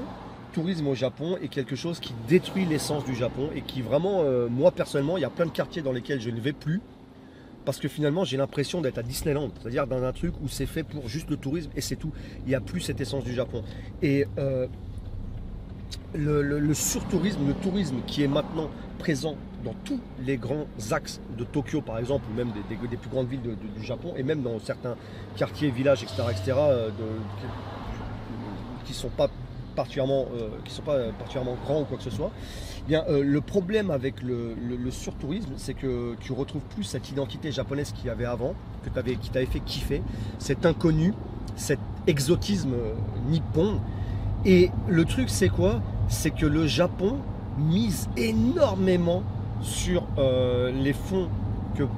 Speaker 1: tourisme au Japon est quelque chose qui détruit l'essence du Japon et qui vraiment, moi personnellement, il y a plein de quartiers dans lesquels je ne vais plus parce que finalement j'ai l'impression d'être à Disneyland, c'est-à-dire dans un truc où c'est fait pour juste le tourisme et c'est tout. Il n'y a plus cette essence du Japon. Et le surtourisme, le tourisme qui est maintenant présent dans tous les grands axes de Tokyo par exemple, ou même des plus grandes villes du Japon, et même dans certains quartiers, villages, etc., qui ne sont pas particulièrement grands ou quoi que ce soit. Eh bien, le problème avec le surtourisme, c'est que tu retrouves plus cette identité japonaise qu'il y avait avant, qui t'avait fait kiffer, cet inconnu, cet exotisme nippon. Et le truc, c'est quoi? C'est que le Japon mise énormément sur les fonds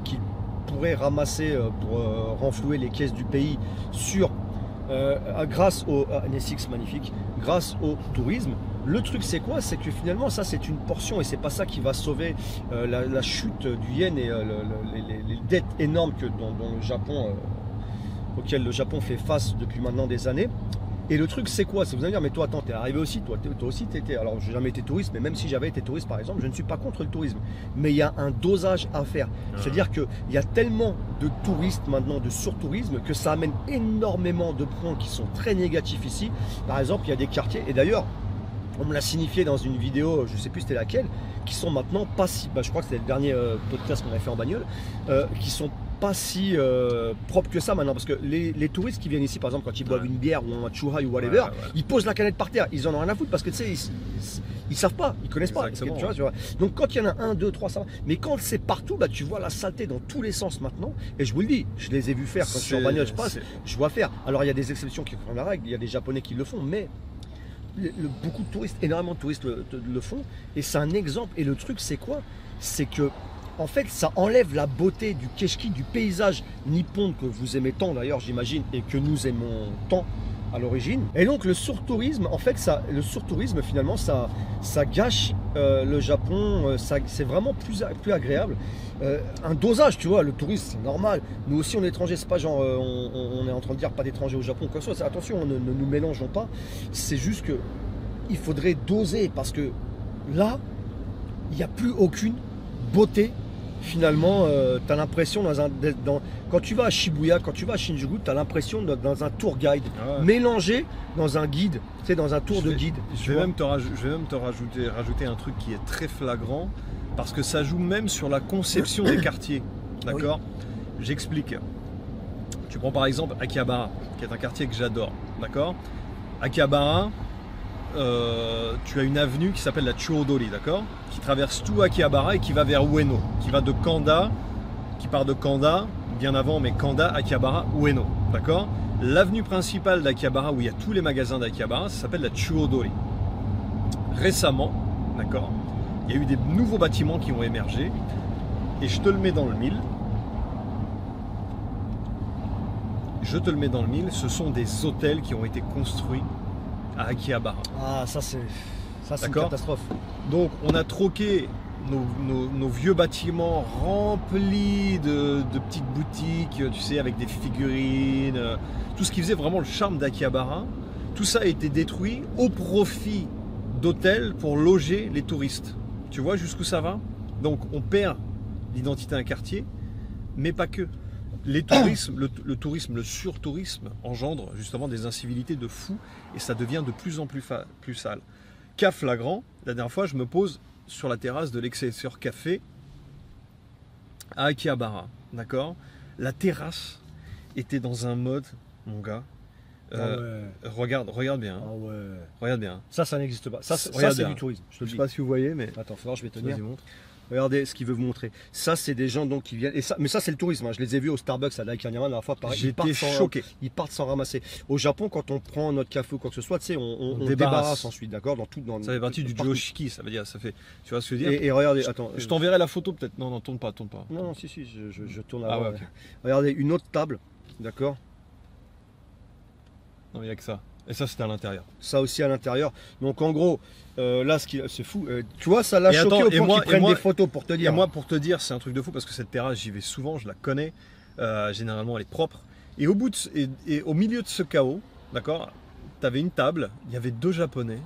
Speaker 1: qu'il pourrait ramasser pour renflouer les caisses du pays grâce au NSX magnifique, grâce au tourisme. Le truc c'est quoi? C'est que finalement ça c'est une portion et c'est pas ça qui va sauver la chute du yen et les dettes énormes dont le Japon, auxquelles le Japon fait face depuis maintenant des années. Et le truc c'est quoi? C'est vous allez dire mais toi attends, t'es arrivé aussi, toi aussi t'étais. Alors j'ai jamais été touriste, mais même si j'avais été touriste par exemple, je ne suis pas contre le tourisme. Mais il y a un dosage à faire. C'est-à-dire qu'il y a tellement de touristes maintenant, de surtourisme, que ça amène énormément de points qui sont très négatifs ici. Par exemple, il y a des quartiers, et d'ailleurs, on me l'a signifié dans une vidéo, je ne sais plus c'était laquelle, qui sont maintenant pas si, je crois que c'était le dernier podcast qu'on avait fait en bagnole, qui sont pas si propres que ça maintenant, parce que les touristes qui viennent ici, par exemple, quand ils boivent une bière ou un churra ou whatever, ils posent la canette par terre, ils en ont rien à foutre parce que tu sais, ils savent pas, ils connaissent pas. Tu vois. Donc quand il y en a un, deux, trois, ça va. Mais quand c'est partout, tu vois la saleté dans tous les sens maintenant. Et je vous le dis, je les ai vus faire quand je suis en bagnole, je passe, je vois faire. Alors il y a des exceptions qui font la règle, il y a des Japonais qui le font, mais beaucoup de touristes, énormément de touristes le font. Et c'est un exemple. Et le truc, c'est quoi? C'est que en fait, ça enlève la beauté du keshki, du paysage nippon que vous aimez tant d'ailleurs, j'imagine, et que nous aimons tant à l'origine. Et donc le surtourisme, en fait, le surtourisme finalement, ça gâche le Japon. C'est vraiment plus agréable. Un dosage, tu vois, le tourisme, c'est normal. Nous aussi, on est étrangers, c'est pas genre on est en train de dire pas d'étrangers au Japon, quoi que ce soit. Attention, ne nous mélangeons pas. C'est juste que il faudrait doser parce que là, il n'y a plus aucune beauté. Finalement, tu as l'impression quand tu vas à Shibuya, quand tu vas à Shinjuku, tu as l'impression d'être dans un tour guide, mélangé dans un guide, tu sais, dans un tour de guide.
Speaker 2: Je vais même te rajouter un truc qui est très flagrant, parce que ça joue même sur la conception des quartiers. D'accord? J'explique. Tu prends par exemple Akihabara, qui est un quartier que j'adore. D'accord? Akihabara, tu as une avenue qui s'appelle la Chuodori, d'accord, qui traverse tout Akihabara et qui va vers Ueno, qui va de Kanda, qui part de Kanda, bien avant, mais Kanda, Akihabara, Ueno, d'accord. L'avenue principale d'Akihabara, où il y a tous les magasins d'Akihabara, ça s'appelle la Chuodori. Récemment, d'accord, il y a eu des nouveaux bâtiments qui ont émergé, et je te le mets dans le mille. Ce sont des hôtels qui ont été construits à Akihabara.
Speaker 1: Ah, ça c'est une
Speaker 2: D'accord.
Speaker 1: catastrophe.
Speaker 2: Donc on a troqué nos vieux bâtiments remplis de petites boutiques, tu sais, avec des figurines, tout ce qui faisait vraiment le charme d'Akihabara. Tout ça a été détruit au profit d'hôtels pour loger les touristes. Tu vois jusqu'où ça va? Donc on perd l'identité d'un quartier, mais pas que. Les tourismes, le tourisme, le surtourisme engendre justement des incivilités de fou et ça devient de plus en plus sale. Cas flagrant, la dernière fois je me pose sur la terrasse de l'Excelsior Café à Akihabara, d'accord? La terrasse était dans un mode, mon gars, regarde bien, hein.
Speaker 1: Ah ouais.
Speaker 2: Regarde bien.
Speaker 1: Ça n'existe pas. Ça
Speaker 2: Regarde
Speaker 1: c'est
Speaker 2: bien.
Speaker 1: du tourisme. Je te
Speaker 2: Je
Speaker 1: le
Speaker 2: sais
Speaker 1: dis.
Speaker 2: pas si vous voyez, mais
Speaker 1: Attends, faut voir, je vais te dire.
Speaker 2: vas-y montre.
Speaker 1: Regardez ce qu'il veut vous montrer. Ça, c'est des gens donc qui viennent. Et ça, mais ça, c'est le tourisme. Hein. Je les ai vus au Starbucks à Daikanyama la dernière fois. Pareil.
Speaker 2: J'étais choqué.
Speaker 1: Ils partent sans ramasser. Au Japon, quand on prend notre café ou quoi que ce soit, tu sais, on
Speaker 2: débarrasse.
Speaker 1: débarrasse ensuite, d'accord,
Speaker 2: Ça fait partie du
Speaker 1: partout.
Speaker 2: joshiki, ça veut dire, ça fait. Tu vois ce que je veux dire?
Speaker 1: Et regardez, attends.
Speaker 2: Je t'enverrai la photo peut-être. Non, non, tourne pas.
Speaker 1: Non, si, je tourne
Speaker 2: Ah
Speaker 1: avant.
Speaker 2: ouais, ok.
Speaker 1: Regardez, une autre table, d'accord.
Speaker 2: Non, il n'y a que ça. Et ça, c'était à l'intérieur.
Speaker 1: Ça aussi à l'intérieur. Donc en gros, là, c'est fou. Tu vois, ça l'a
Speaker 2: Et
Speaker 1: choqué
Speaker 2: attends,
Speaker 1: au
Speaker 2: et
Speaker 1: point
Speaker 2: moi-
Speaker 1: qu'ils prennent
Speaker 2: et moi-
Speaker 1: des photos pour te
Speaker 2: Et
Speaker 1: dire.
Speaker 2: moi, pour te dire, c'est un truc de fou parce que cette terrasse, j'y vais souvent, je la connais. Généralement, elle est propre. Et et au milieu de ce chaos, d'accord, tu avais une table, il y avait deux Japonais,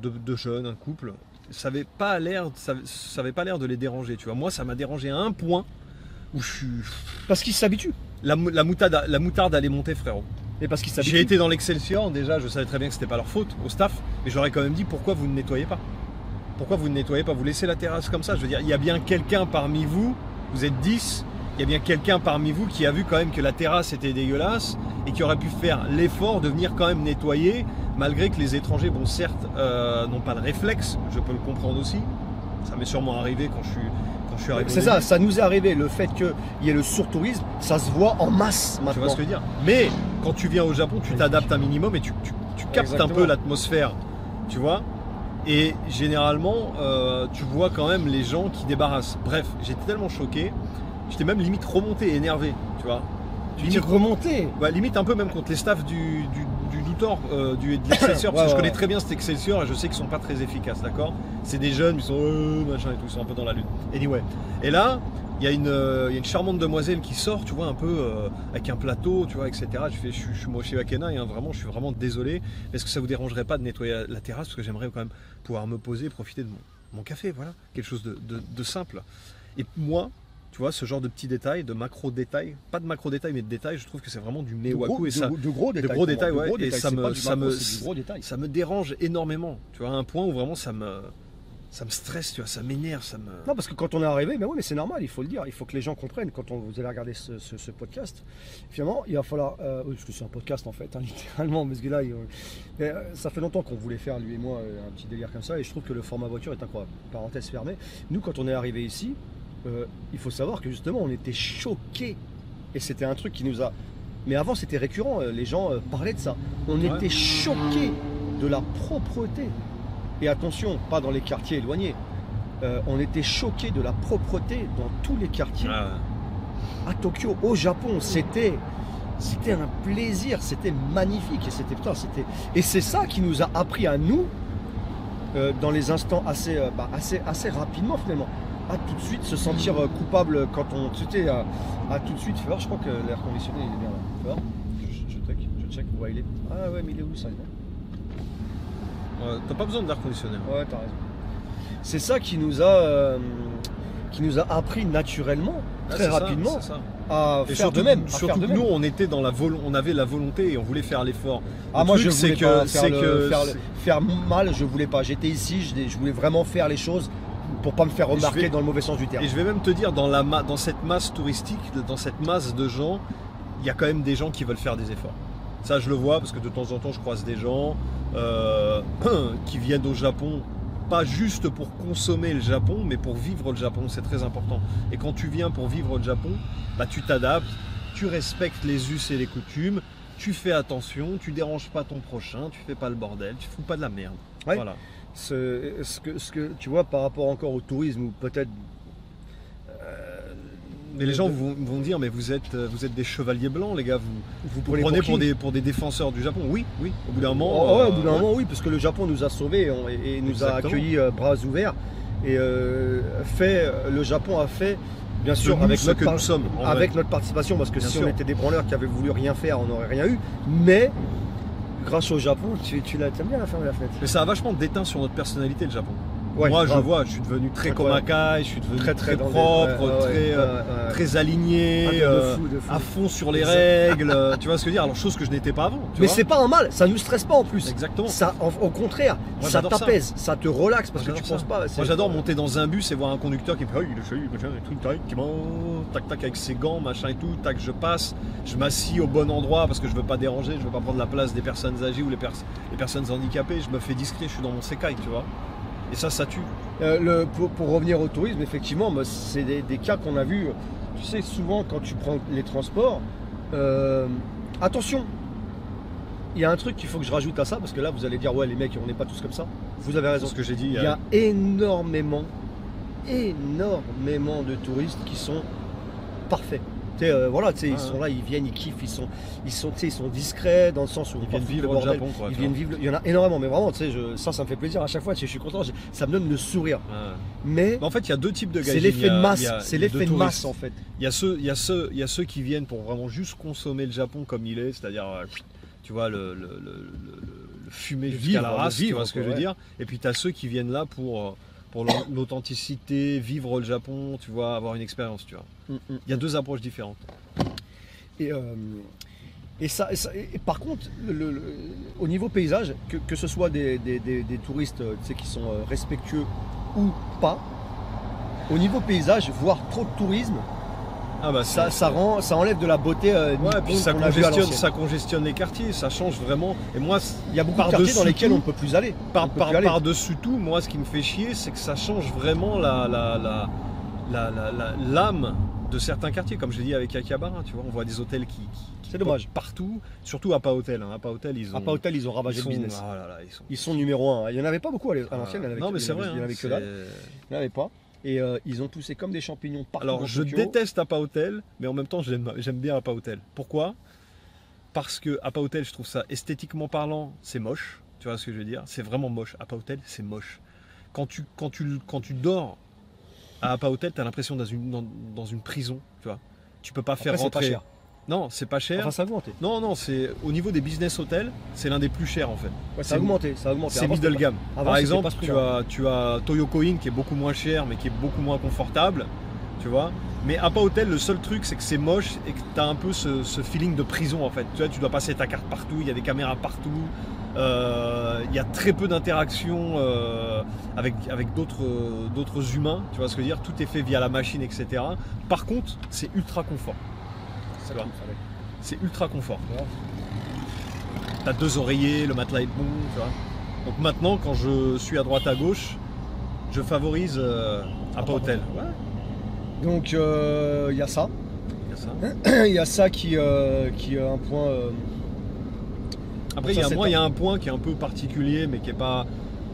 Speaker 2: deux jeunes, un couple. Ça n'avait pas l'air de les déranger. Tu vois, moi, ça m'a dérangé à un point où je suis.
Speaker 1: Parce qu'ils s'habituent.
Speaker 2: La moutarde allait monter, frérot.
Speaker 1: Et parce qu'ils
Speaker 2: J'ai
Speaker 1: s'habituent.
Speaker 2: été dans l'Excelsior, déjà, je savais très bien que c'était pas leur faute au staff, mais j'aurais quand même dit pourquoi vous ne nettoyez pas. Pourquoi vous ne nettoyez pas? Vous laissez la terrasse comme ça. Je veux dire, il y a bien quelqu'un parmi vous, vous êtes 10, il y a bien quelqu'un parmi vous qui a vu quand même que la terrasse était dégueulasse et qui aurait pu faire l'effort de venir quand même nettoyer, malgré que les étrangers, bon certes, n'ont pas le réflexe, je peux le comprendre aussi. Ça m'est sûrement arrivé quand je suis arrivé.
Speaker 1: C'est
Speaker 2: au
Speaker 1: ça,
Speaker 2: début.
Speaker 1: ça nous est arrivé. Le fait qu'il y ait le surtourisme, ça se voit en masse
Speaker 2: Tu
Speaker 1: maintenant.
Speaker 2: vois ce que je veux dire? Mais quand tu viens au Japon, tu t'adaptes un minimum et tu captes un
Speaker 1: Exactement.
Speaker 2: peu l'atmosphère, tu vois. Et généralement, tu vois quand même les gens qui débarrassent. Bref, j'étais tellement choqué, j'étais même limite remonté, énervé, tu vois.
Speaker 1: Tu dis remonter.
Speaker 2: Ouais, limite un peu même contre les staffs du Doutor, de l'Excelsior, parce que je connais très bien cet Excelsior et je sais qu'ils sont pas très efficaces, d'accord? C'est des jeunes, ils sont machin et tout, ils sont un peu dans la lutte. Anyway. Et là, il y a une charmante demoiselle qui sort, tu vois, un peu avec un plateau, tu vois, etc. Je suis Moshi Wakena et vraiment, je suis vraiment désolé. Est-ce que ça vous dérangerait pas de nettoyer la terrasse? Parce que j'aimerais quand même pouvoir me poser et profiter de mon café, voilà. Quelque chose de simple. Et moi, tu vois, ce genre de petits détails, de macro-détails, pas de macro-détails, mais de détails, je trouve que c'est vraiment du mewaku. Et ça,
Speaker 1: de gros détails.
Speaker 2: gros détails,
Speaker 1: pour moi, de
Speaker 2: ouais,
Speaker 1: gros
Speaker 2: et
Speaker 1: détails.
Speaker 2: ça
Speaker 1: C'est
Speaker 2: me-
Speaker 1: pas du
Speaker 2: ça
Speaker 1: macro,
Speaker 2: me-
Speaker 1: c'est du gros détail.
Speaker 2: ça me dérange énormément, tu vois, à un point où vraiment ça me stresse, tu vois, ça m'énerve, ça me...
Speaker 1: Non, parce que quand on est arrivé, mais oui, mais c'est normal, il faut le dire, il faut que les gens comprennent quand vous allez regarder ce podcast. Finalement, il va falloir, oui, parce que c'est un podcast en fait, hein, littéralement, parce que là, ça fait longtemps qu'on voulait faire lui et moi un petit délire comme ça, et je trouve que le format voiture est incroyable. Parenthèse fermée. Nous, quand on est arrivé ici, il faut savoir que justement, on était choqués, et c'était un truc qui nous a. Mais avant, c'était récurrent, les gens parlaient de ça. On
Speaker 2: Ouais.
Speaker 1: était choqués de la propreté. Et attention, pas dans les quartiers éloignés. On était choqués de la propreté dans tous les quartiers.
Speaker 2: Ah,
Speaker 1: À Tokyo, au Japon, c'était un plaisir, c'était magnifique. Et c'est ça qui nous a appris à nous, dans les instants assez rapidement finalement, à tout de suite se sentir coupable quand on. C'était à tout de suite. Fais voir, je crois que l'air conditionné il est bien là. Fais voir. Je check où il est. Ah ouais, mais il est où ça?
Speaker 2: t'as pas besoin d'air conditionné.
Speaker 1: Ouais, t'as raison. C'est ça qui nous a appris naturellement, très rapidement,
Speaker 2: C'est ça.
Speaker 1: à
Speaker 2: Et
Speaker 1: faire
Speaker 2: surtout,
Speaker 1: de même.
Speaker 2: surtout que nous, on était on avait la volonté et on voulait faire l'effort.
Speaker 1: Ah,
Speaker 2: Le
Speaker 1: moi,
Speaker 2: truc,
Speaker 1: je voulais pas
Speaker 2: c'est
Speaker 1: faire mal, je voulais pas. J'étais ici, je voulais vraiment faire les choses pour pas me faire remarquer dans le mauvais sens du terme.
Speaker 2: Et je vais même te dire, dans cette masse touristique, dans cette masse de gens, il y a quand même des gens qui veulent faire des efforts. Ça, je le vois parce que de temps en temps, je croise des gens qui viennent au Japon, pas juste pour consommer le Japon, mais pour vivre le Japon. C'est très important. Et quand tu viens pour vivre le Japon, bah, tu t'adaptes, tu respectes les us et les coutumes, tu fais attention, tu déranges pas ton prochain, tu fais pas le bordel, tu fous pas de la merde.
Speaker 1: Ouais.
Speaker 2: Voilà.
Speaker 1: Ce que tu vois par rapport encore au tourisme, ou peut-être
Speaker 2: Mais les gens vont dire, mais vous êtes des chevaliers blancs, les gars, vous
Speaker 1: prenez
Speaker 2: prenez pour des défenseurs du Japon. Oui, au bout d'un moment.
Speaker 1: Oh, ouais, au bout d'un moment, oui, parce que le Japon nous a sauvés et nous a accueillis bras ouverts. Et le Japon a fait, bien sûr, avec notre participation, parce que si on était des branleurs qui avaient voulu rien faire, on n'aurait rien eu. Mais grâce au Japon, t'aimes bien la fermer la fenêtre.
Speaker 2: Mais ça a vachement déteint sur notre personnalité, le Japon.
Speaker 1: Ouais,
Speaker 2: moi, je suis devenu très Komakai, je suis devenu très propre, très aligné,
Speaker 1: de fou.
Speaker 2: à fond sur les règles. Tu vois ce que je veux dire? Alors, chose que je n'étais pas avant.
Speaker 1: Mais c'est pas un mal, ça nous stresse pas en plus.
Speaker 2: Exactement.
Speaker 1: Ça, au contraire, moi, ça t'apaise, ça te relaxe parce que tu penses pas.
Speaker 2: Moi, j'adore monter dans un bus et voir un conducteur qui me fait oh, il est chelou, machin, et tout, tac, tac, avec ses gants, machin et tout, tac, je passe, je m'assis au bon endroit parce que je veux pas déranger, je veux pas prendre la place des personnes âgées ou les personnes handicapées, je me fais discret, je suis dans mon sekai, tu vois. Et ça tue.
Speaker 1: Pour revenir au tourisme, effectivement, c'est des cas qu'on a vus. Tu sais, souvent quand tu prends les transports, attention, il y a un truc qu'il faut que je rajoute à ça, parce que là vous allez dire ouais les mecs on n'est pas tous comme ça. Vous avez raison.
Speaker 2: Ce que j'ai dit.
Speaker 1: Il y a énormément de touristes qui sont parfaits. Ils sont là, ils viennent, ils kiffent, ils sont discrets dans le sens où
Speaker 2: ils viennent vivre au Japon, quoi.
Speaker 1: Ils viennent vivre. Il y en a énormément, mais vraiment, ça me fait plaisir à chaque fois. Je suis content, ça me donne le sourire. Mais
Speaker 2: en fait, il y a deux types de gaijin.
Speaker 1: C'est l'effet de masse. C'est l'effet de masse en fait.
Speaker 2: Il y a ceux qui viennent pour vraiment juste consommer le Japon comme il est, c'est-à-dire, tu vois, le fumer jusqu'à la race, tu vois ce que je veux dire. Et puis tu as ceux qui viennent là pour l'authenticité, vivre le Japon, tu vois, avoir une expérience, tu vois. Il y a deux approches différentes.
Speaker 1: Et par contre, au niveau paysage, que ce soit des touristes qui sont respectueux ou pas, au niveau paysage, voir trop de tourisme, ça enlève de la beauté.
Speaker 2: Puis ça congestionne les quartiers, ça change vraiment. Et moi,
Speaker 1: il y a beaucoup de quartiers dans lesquels on ne peut plus aller.
Speaker 2: Par-dessus tout, moi, ce qui me fait chier, c'est que ça change vraiment l'âme de certains quartiers, comme je l'ai dit avec Akihabara, tu vois, on voit des hôtels qui
Speaker 1: c'est dommage
Speaker 2: partout, surtout Apa Hotel. Apa Hotel, ils
Speaker 1: ont ravagé le business. Ils sont numéro 1. Il n'y en avait pas beaucoup à l'ancienne.
Speaker 2: Non, mais c'est vrai.
Speaker 1: Il n'y en avait que dalle. Il n'y en avait pas. Et ils ont poussé comme des champignons partout.
Speaker 2: Alors je déteste Apa Hotel, mais en même temps j'aime bien Apa Hotel. Pourquoi? Parce que Apa Hotel, je trouve ça esthétiquement parlant, c'est moche. Tu vois ce que je veux dire? C'est vraiment moche. Apa Hotel, c'est moche. Quand tu dors à Apa Hotel, tu as l'impression dans une prison. Tu vois? Tu peux pas faire rentrer.
Speaker 1: C'est pas cher.
Speaker 2: Non, c'est pas cher.
Speaker 1: Enfin, ça a augmenté.
Speaker 2: Non, c'est au niveau des business hotels, c'est l'un des plus chers en fait.
Speaker 1: Ouais, ça a augmenté.
Speaker 2: C'est middle gamme. Par exemple, tu as Toyoko Inn qui est beaucoup moins cher, mais qui est beaucoup moins confortable, tu vois. Mais Apa Hotel, le seul truc, c'est que c'est moche et que tu as un peu ce feeling de prison en fait. Tu vois, tu dois passer ta carte partout, il y a des caméras partout. Il y a très peu d'interactions avec d'autres humains, tu vois ce que je veux dire. Tout est fait via la machine, etc. Par contre, c'est ultra confort. C'est ultra confort. T'as 2 oreillers, le matelas est bon, tu vois. Donc maintenant, quand je suis à droite à gauche, je favorise Apa Hotel. Ouais.
Speaker 1: Donc il y a ça. Il y a ça qui est un point.
Speaker 2: Après, il y a un point qui est un peu particulier, mais qui est pas.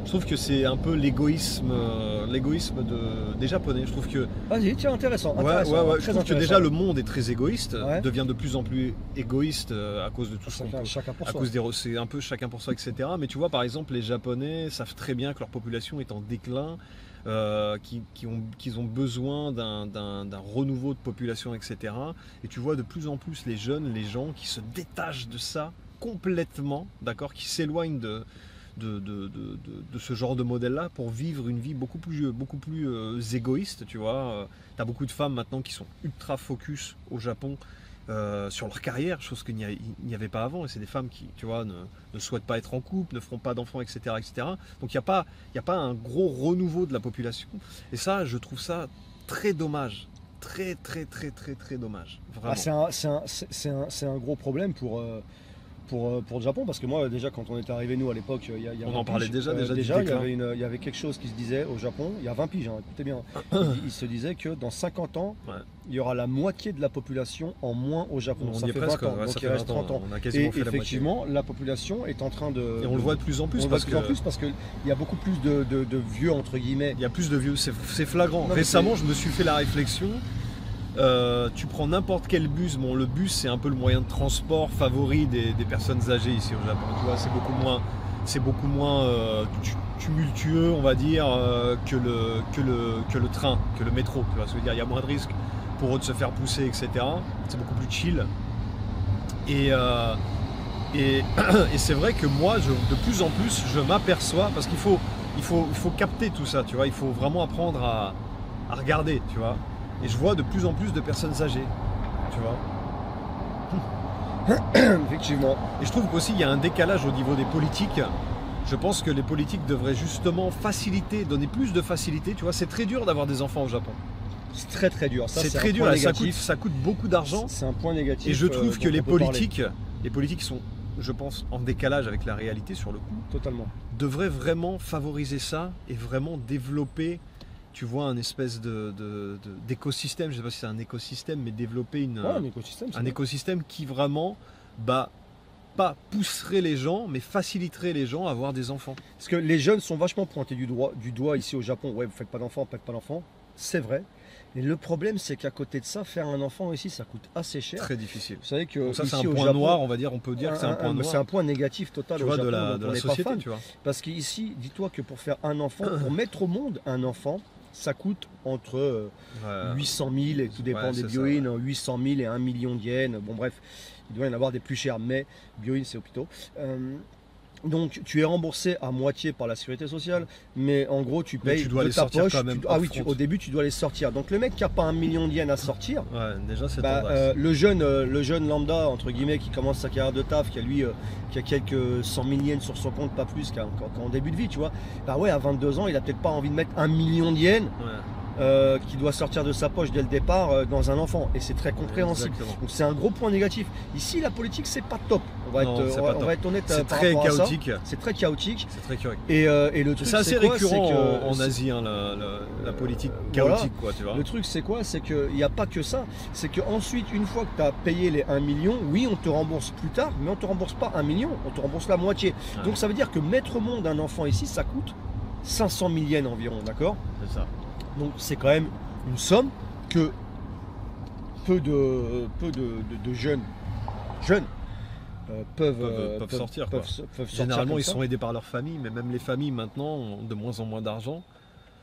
Speaker 2: Je trouve que c'est un peu l'égoïsme des Japonais. Je trouve que.
Speaker 1: Vas-y, tiens, intéressant.
Speaker 2: Je trouve que déjà le monde est très égoïste, devient de plus en plus égoïste à cause de tout ça.
Speaker 1: Chacun pour soi.
Speaker 2: C'est un peu chacun pour soi, etc. Mais tu vois, par exemple, les Japonais savent très bien que leur population est en déclin, qu'ils ont besoin d'un renouveau de population, etc. Et tu vois de plus en plus les jeunes, les gens qui se détachent de ça complètement, d'accord, qui s'éloignent de ce genre de modèle-là pour vivre une vie beaucoup plus égoïste, tu vois. Tu as beaucoup de femmes maintenant qui sont ultra focus au Japon sur leur carrière, chose qu'il n'y avait pas avant, et c'est des femmes qui, tu vois, ne souhaitent pas être en couple, ne feront pas d'enfants, etc., etc. Donc il n'y a pas un gros renouveau de la population, et ça, je trouve ça très dommage. Très dommage. Vraiment.
Speaker 1: C'est un gros problème pour le Japon, parce que moi déjà quand on était arrivé nous à l'époque
Speaker 2: on en parlait déjà
Speaker 1: il y avait quelque chose qui se disait au Japon il y a 20 piges, écoutez bien, il se disait que dans 50 ans il y aura la moitié de la population en moins au Japon.
Speaker 2: On
Speaker 1: ça
Speaker 2: y
Speaker 1: fait
Speaker 2: presque,
Speaker 1: 20 ans, donc il reste 30 ans.
Speaker 2: On a quasiment fait
Speaker 1: effectivement la population est en train de...
Speaker 2: Et on le voit de plus en plus,
Speaker 1: parce qu'il y a beaucoup plus de vieux entre guillemets.
Speaker 2: Il y a plus de vieux, c'est flagrant. Récemment je me suis fait la réflexion, Tu prends n'importe quel bus. Bon, le bus, c'est un peu le moyen de transport favori des personnes âgées ici au Japon. Tu vois, c'est beaucoup moins tumultueux, on va dire, que le train, que le métro. Tu vois, ça veut dire il y a moins de risques pour eux de se faire pousser, etc. C'est beaucoup plus chill. Et c'est vrai que moi, de plus en plus, je m'aperçois, parce qu'il faut capter tout ça, tu vois. Il faut vraiment apprendre à regarder, tu vois. Et je vois de plus en plus de personnes âgées, tu vois.
Speaker 1: Effectivement.
Speaker 2: Et je trouve qu'aussi il y a un décalage au niveau des politiques. Je pense que les politiques devraient justement faciliter, donner plus de facilité. Tu vois, c'est très dur d'avoir des enfants au Japon.
Speaker 1: C'est très très dur.
Speaker 2: C'est très dur, ça coûte beaucoup d'argent.
Speaker 1: C'est un point négatif.
Speaker 2: Et je trouve que les politiques sont, je pense, en décalage avec la réalité sur le coup.
Speaker 1: Totalement.
Speaker 2: Devraient vraiment favoriser ça et vraiment développer, tu vois, un espèce d'écosystème. Je ne sais pas si c'est un écosystème, mais développer un écosystème qui vraiment, pas pousserait les gens, mais faciliterait les gens à avoir des enfants.
Speaker 1: Parce que les jeunes sont vachement pointés du doigt ici au Japon. Ouais, vous faites pas d'enfants, faites pas d'enfants. C'est vrai. Et le problème, c'est qu'à côté de ça, faire un enfant ici, ça coûte assez cher.
Speaker 2: Très difficile.
Speaker 1: Vous savez que
Speaker 2: donc ça, c'est un
Speaker 1: au
Speaker 2: point
Speaker 1: Japon,
Speaker 2: noir, on va dire, on peut dire que c'est un point noir.
Speaker 1: C'est un point négatif total
Speaker 2: tu
Speaker 1: au
Speaker 2: vois,
Speaker 1: Japon,
Speaker 2: de la société, tu vois.
Speaker 1: Parce qu'ici, dis-toi que pour faire un enfant, pour mettre au monde un enfant, ça coûte entre 800 000, et tout dépend des bioïnes, 800 000 et 1 million de yens. Bon bref, il doit y en avoir des plus chers, mais bioïnes c'est hôpitaux. Donc tu es remboursé à moitié par la sécurité sociale, mais en gros tu payes
Speaker 2: tu dois
Speaker 1: de
Speaker 2: les
Speaker 1: ta
Speaker 2: sortir
Speaker 1: poche.
Speaker 2: quand même
Speaker 1: Au début tu dois les sortir. Donc le mec qui n'a pas 1 million de yens à sortir,
Speaker 2: déjà c'est
Speaker 1: le jeune lambda entre guillemets qui commence sa carrière de taf, qui a quelques 100 000 yens sur son compte, pas plus qu'en début de vie, tu vois. À 22 ans il a peut-être pas envie de mettre 1 million de yens. Qui doit sortir de sa poche dès le départ dans un enfant, et c'est très compréhensible.
Speaker 2: Exactement.
Speaker 1: Donc c'est un gros point négatif. Ici la politique c'est pas top, on va être honnête.
Speaker 2: C'est très chaotique.
Speaker 1: C'est très chaotique.
Speaker 2: C'est très chaotique.
Speaker 1: Et le truc,
Speaker 2: c'est assez récurrent en Asie, hein, la politique chaotique, quoi, tu vois.
Speaker 1: Le truc c'est quoi? C'est qu'il n'y a pas que ça. C'est qu'ensuite, une fois que tu as payé les 1 million, oui on te rembourse plus tard, mais on te rembourse pas 1 million, on te rembourse la moitié. Donc ça veut dire que mettre au monde un enfant ici, ça coûte 500 000 yens environ, d'accord? C'est ça. Donc c'est quand même une somme que peu de jeunes peuvent
Speaker 2: sortir. Généralement ils sont aidés par leur famille, mais même les familles maintenant ont de moins en moins d'argent.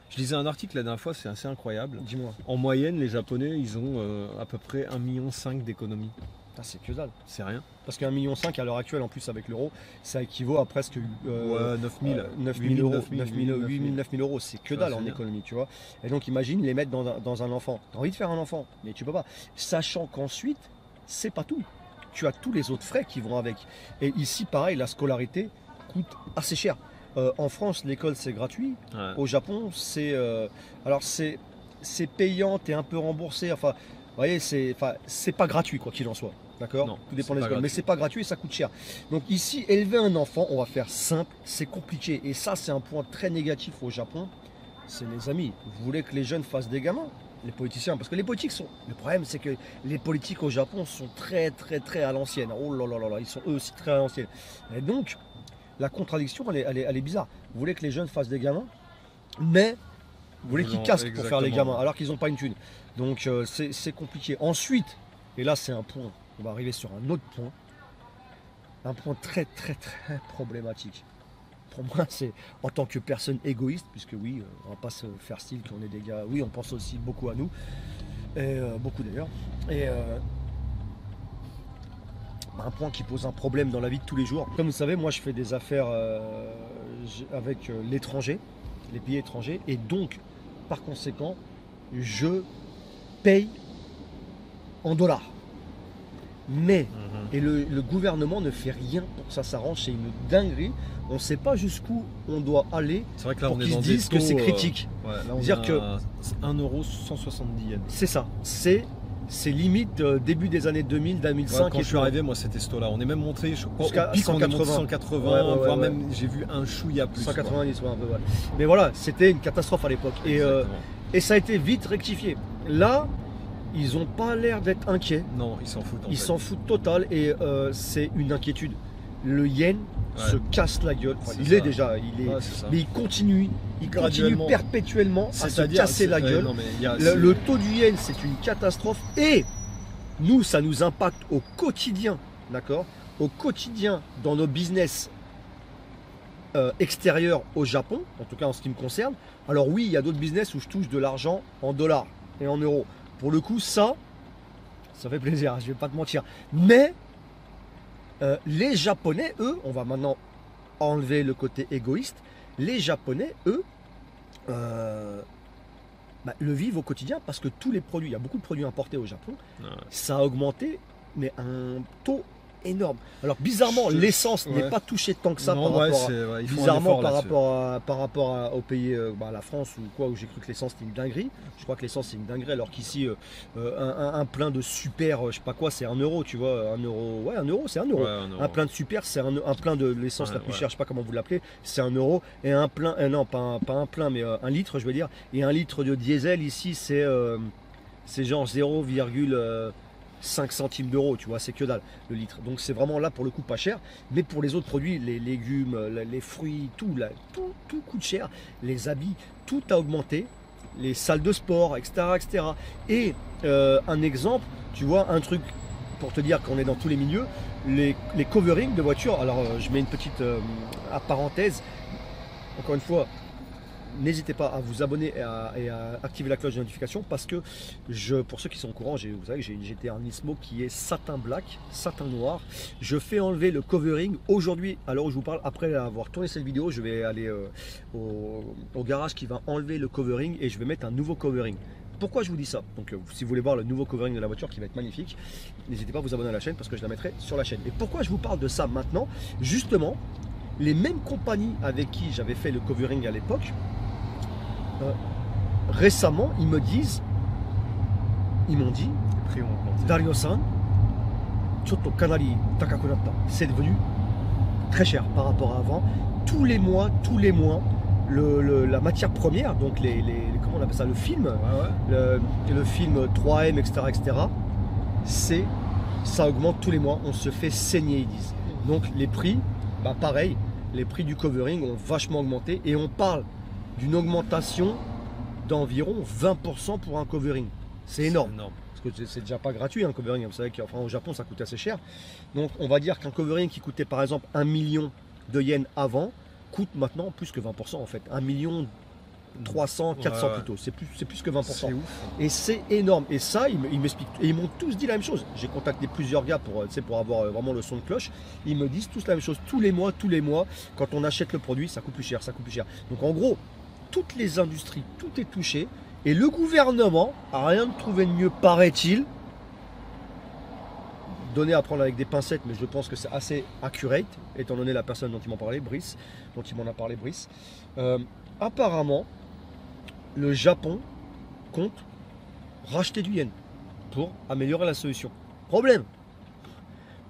Speaker 2: Je lisais un article la dernière fois, c'est assez incroyable.
Speaker 1: Dis-moi.
Speaker 2: En moyenne, les Japonais, ils ont à peu près 1,5 million d'économies.
Speaker 1: Ah, c'est que dalle.
Speaker 2: C'est rien.
Speaker 1: Parce qu'un 1,5 million à l'heure actuelle, en plus avec l'euro, ça équivaut à presque
Speaker 2: 9 000
Speaker 1: euros. 9 000 euros, c'est que dalle en économie, tu vois. Et donc imagine les mettre dans un enfant. Tu as envie de faire un enfant, mais tu peux pas. Sachant qu'ensuite, c'est pas tout. Tu as tous les autres frais qui vont avec. Et ici, pareil, la scolarité coûte assez cher. En France, l'école c'est gratuit. Ouais. Au Japon, c'est payant, tu es un peu remboursé. Enfin, vous voyez, c'est pas gratuit quoi qu'il en soit. D'accord. Tout dépend des écoles, mais c'est pas gratuit et ça coûte cher. Donc ici, élever un enfant, on va faire simple, c'est compliqué. Et ça, c'est un point très négatif au Japon. C'est les amis. Vous voulez que les jeunes fassent des gamins, les politiciens, parce que les politiques sont. Le problème, c'est que les politiques au Japon sont très très très à l'ancienne. Oh là là là là, ils sont eux aussi très à l'ancienne. Et donc, la contradiction, elle est bizarre. Vous voulez que les jeunes fassent des gamins, mais vous voulez qu'ils casquent pour faire les gamins, alors qu'ils n'ont pas une thune. Donc c'est compliqué. Ensuite, et là c'est un point, on va arriver sur un autre point, un point très très très problématique. Pour moi, c'est en tant que personne égoïste, puisque oui, on va pas se faire style qu'on est des gars, oui, on pense aussi beaucoup à nous, et beaucoup d'ailleurs, et un point qui pose un problème dans la vie de tous les jours. Comme vous savez, moi je fais des affaires avec l'étranger, les pays étrangers, et donc par conséquent, je paye en dollars. Mais, et le gouvernement ne fait rien pour que ça s'arrange, c'est une dinguerie. On ne sait pas jusqu'où on doit aller pour qu'ils se disent que c'est critique.
Speaker 2: Dire que 1,170 €.
Speaker 1: C'est ça, c'est limite début des années 2000, 2005.
Speaker 2: Quand je suis arrivé, moi c'était ce taux-là. On est même monté jusqu'à 180, voire même j'ai vu un chouïa plus.
Speaker 1: 190, un peu, ouais. Mais voilà, c'était une catastrophe à l'époque. Et ça a été vite rectifié. Là, ils n'ont pas l'air d'être inquiets.
Speaker 2: Non, ils s'en foutent.
Speaker 1: Ils s'en foutent total et c'est une inquiétude. Le yen se casse la gueule. Enfin, il
Speaker 2: ça.
Speaker 1: est déjà,
Speaker 2: C'est ça.
Speaker 1: mais il continue
Speaker 2: Graduellement.
Speaker 1: perpétuellement à se
Speaker 2: C'est-à-dire,
Speaker 1: casser la gueule.
Speaker 2: non, mais il y a-
Speaker 1: Le taux du yen, c'est une catastrophe. Et nous, ça nous impacte au quotidien, d'accord? Au quotidien, dans nos business extérieurs au Japon, en tout cas en ce qui me concerne. Alors oui, il y a d'autres business où je touche de l'argent en dollars et en euros. Pour le coup, ça fait plaisir, hein, je vais pas te mentir. Mais les Japonais, eux, on va maintenant enlever le côté égoïste. Les Japonais, eux, le vivent au quotidien parce que tous les produits, il y a beaucoup de produits importés au Japon, ça a augmenté, mais un taux énorme. Alors bizarrement, l'essence n'est pas touchée tant que ça par rapport au pays, la France ou quoi, où j'ai cru que l'essence c'était une dinguerie. Je crois que l'essence c'est une dinguerie, alors qu'ici un plein de super, je sais pas quoi, c'est 1 euro, tu vois, 1 euro, ouais 1 euro, c'est 1 euro.
Speaker 2: Ouais, 1 euro.
Speaker 1: Un plein de super, c'est un plein de l'essence la plus chère, je sais pas comment vous l'appelez, c'est 1 euro. Et un plein, non pas un plein, mais 1 litre, je veux dire. Et 1 litre de diesel ici, c'est genre 0,5 centimes d'euros, tu vois, c'est que dalle le litre. Donc c'est vraiment là pour le coup pas cher. Mais pour les autres produits, les légumes, les fruits, tout coûte cher. Les habits, tout a augmenté. Les salles de sport, etc. etc. Et un exemple, tu vois, un truc pour te dire qu'on est dans tous les milieux, les coverings de voitures. Alors je mets une petite parenthèse. Encore une fois, n'hésitez pas à vous abonner et à activer la cloche de notification, parce que pour ceux qui sont au courant, vous savez que j'ai un Nismo qui est satin black, satin noir. Je fais enlever le covering aujourd'hui, à l'heure où je vous parle. Après avoir tourné cette vidéo, je vais aller au garage qui va enlever le covering et je vais mettre un nouveau covering. Pourquoi je vous dis ça? Donc si vous voulez voir le nouveau covering de la voiture qui va être magnifique, n'hésitez pas à vous abonner à la chaîne parce que je la mettrai sur la chaîne. Et pourquoi je vous parle de ça maintenant? Justement, les mêmes compagnies avec qui j'avais fait le covering à l'époque, récemment, ils m'ont dit, Dario-san, chotto kanari takaku natta. C'est devenu très cher par rapport à avant. Tous les mois, la matière première, donc comment on appelle ça, le film, le film 3M, etc., ça augmente tous les mois. On se fait saigner, ils disent. Donc les prix, pareil, les prix du covering ont vachement augmenté et on parle d'une augmentation d'environ 20% pour un covering. C'est énorme. Parce que c'est déjà pas gratuit un covering. Vous savez qu'au Japon ça coûte assez cher. Donc on va dire qu'un covering qui coûtait par exemple 1 million de yens avant coûte maintenant plus que 20% en fait. 1 million 300, 400 plutôt. C'est plus que 20%.
Speaker 2: C'est ouf.
Speaker 1: Et c'est énorme. Et ça, ils m'expliquent. Et ils m'ont tous dit la même chose. J'ai contacté plusieurs gars pour avoir vraiment le son de cloche. Ils me disent tous la même chose. Tous les mois, quand on achète le produit, ça coûte plus cher, ça coûte plus cher. Donc en gros, toutes les industries, tout est touché. Et le gouvernement a rien de trouvé de mieux, paraît-il. Donné à prendre avec des pincettes, mais je pense que c'est assez accurate, étant donné la personne dont il m'en parlait, Brice, dont il m'en a parlé, Brice. Apparemment, le Japon compte racheter du yen pour améliorer la solution. Problème.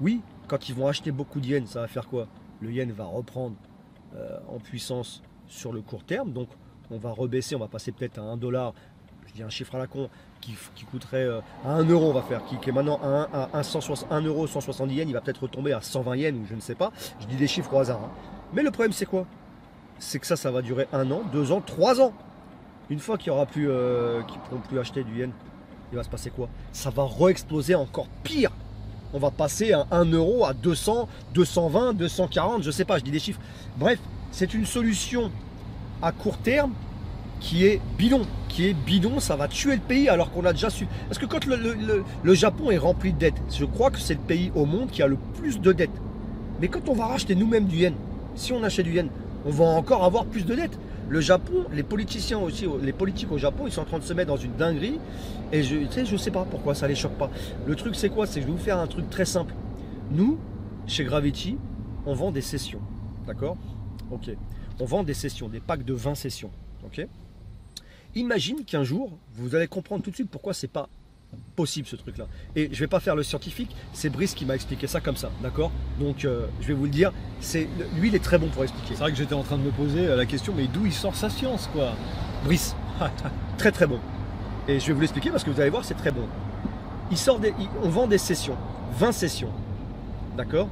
Speaker 1: Oui, quand ils vont acheter beaucoup de yens, ça va faire quoi? Le yen va reprendre en puissance sur le court terme, donc on va rebaisser, on va passer peut-être à 1 dollar, je dis un chiffre à la con, qui coûterait à 1 euro, on va faire, qui est maintenant à 1 euro 170 yens, il va peut-être retomber à 120 yens ou je ne sais pas, je dis des chiffres au hasard. Hein. Mais le problème c'est quoi? C'est que ça va durer 1 an, 2 ans, 3 ans. Une fois qu'il y aura plus, qu'ils ne pourront plus acheter du yen, il va se passer quoi? Ça va re-exploser encore pire. On va passer à 1 euro à 200, 220, 240, je sais pas, je dis des chiffres. Bref, c'est une solution à court terme qui est bidon, ça va tuer le pays alors qu'on a déjà su. Parce que quand le Japon est rempli de dettes, je crois que c'est le pays au monde qui a le plus de dettes. Mais quand on va racheter nous-mêmes du yen, si on achète du yen, on va encore avoir plus de dettes. Le Japon, les politiciens aussi, les politiques au Japon, ils sont en train de se mettre dans une dinguerie. Et je sais pas pourquoi, ça les choque pas. Le truc c'est quoi? C'est que je vais vous faire un truc très simple. Nous, chez Gravity, on vend des sessions. D'accord? Ok. On vend des sessions, des packs de 20 sessions. Ok? Imagine qu'un jour, vous allez comprendre tout de suite pourquoi c'est pas possible ce truc là. Et je vais pas faire le scientifique, c'est Brice qui m'a expliqué ça comme ça, d'accord? Donc je vais vous le dire, lui il est très bon pour expliquer.
Speaker 2: C'est vrai que j'étais en train de me poser la question, mais d'où il sort sa science quoi?
Speaker 1: Brice, très très bon. Et je vais vous l'expliquer parce que vous allez voir, c'est très bon. On vend des sessions, 20 sessions, d'accord?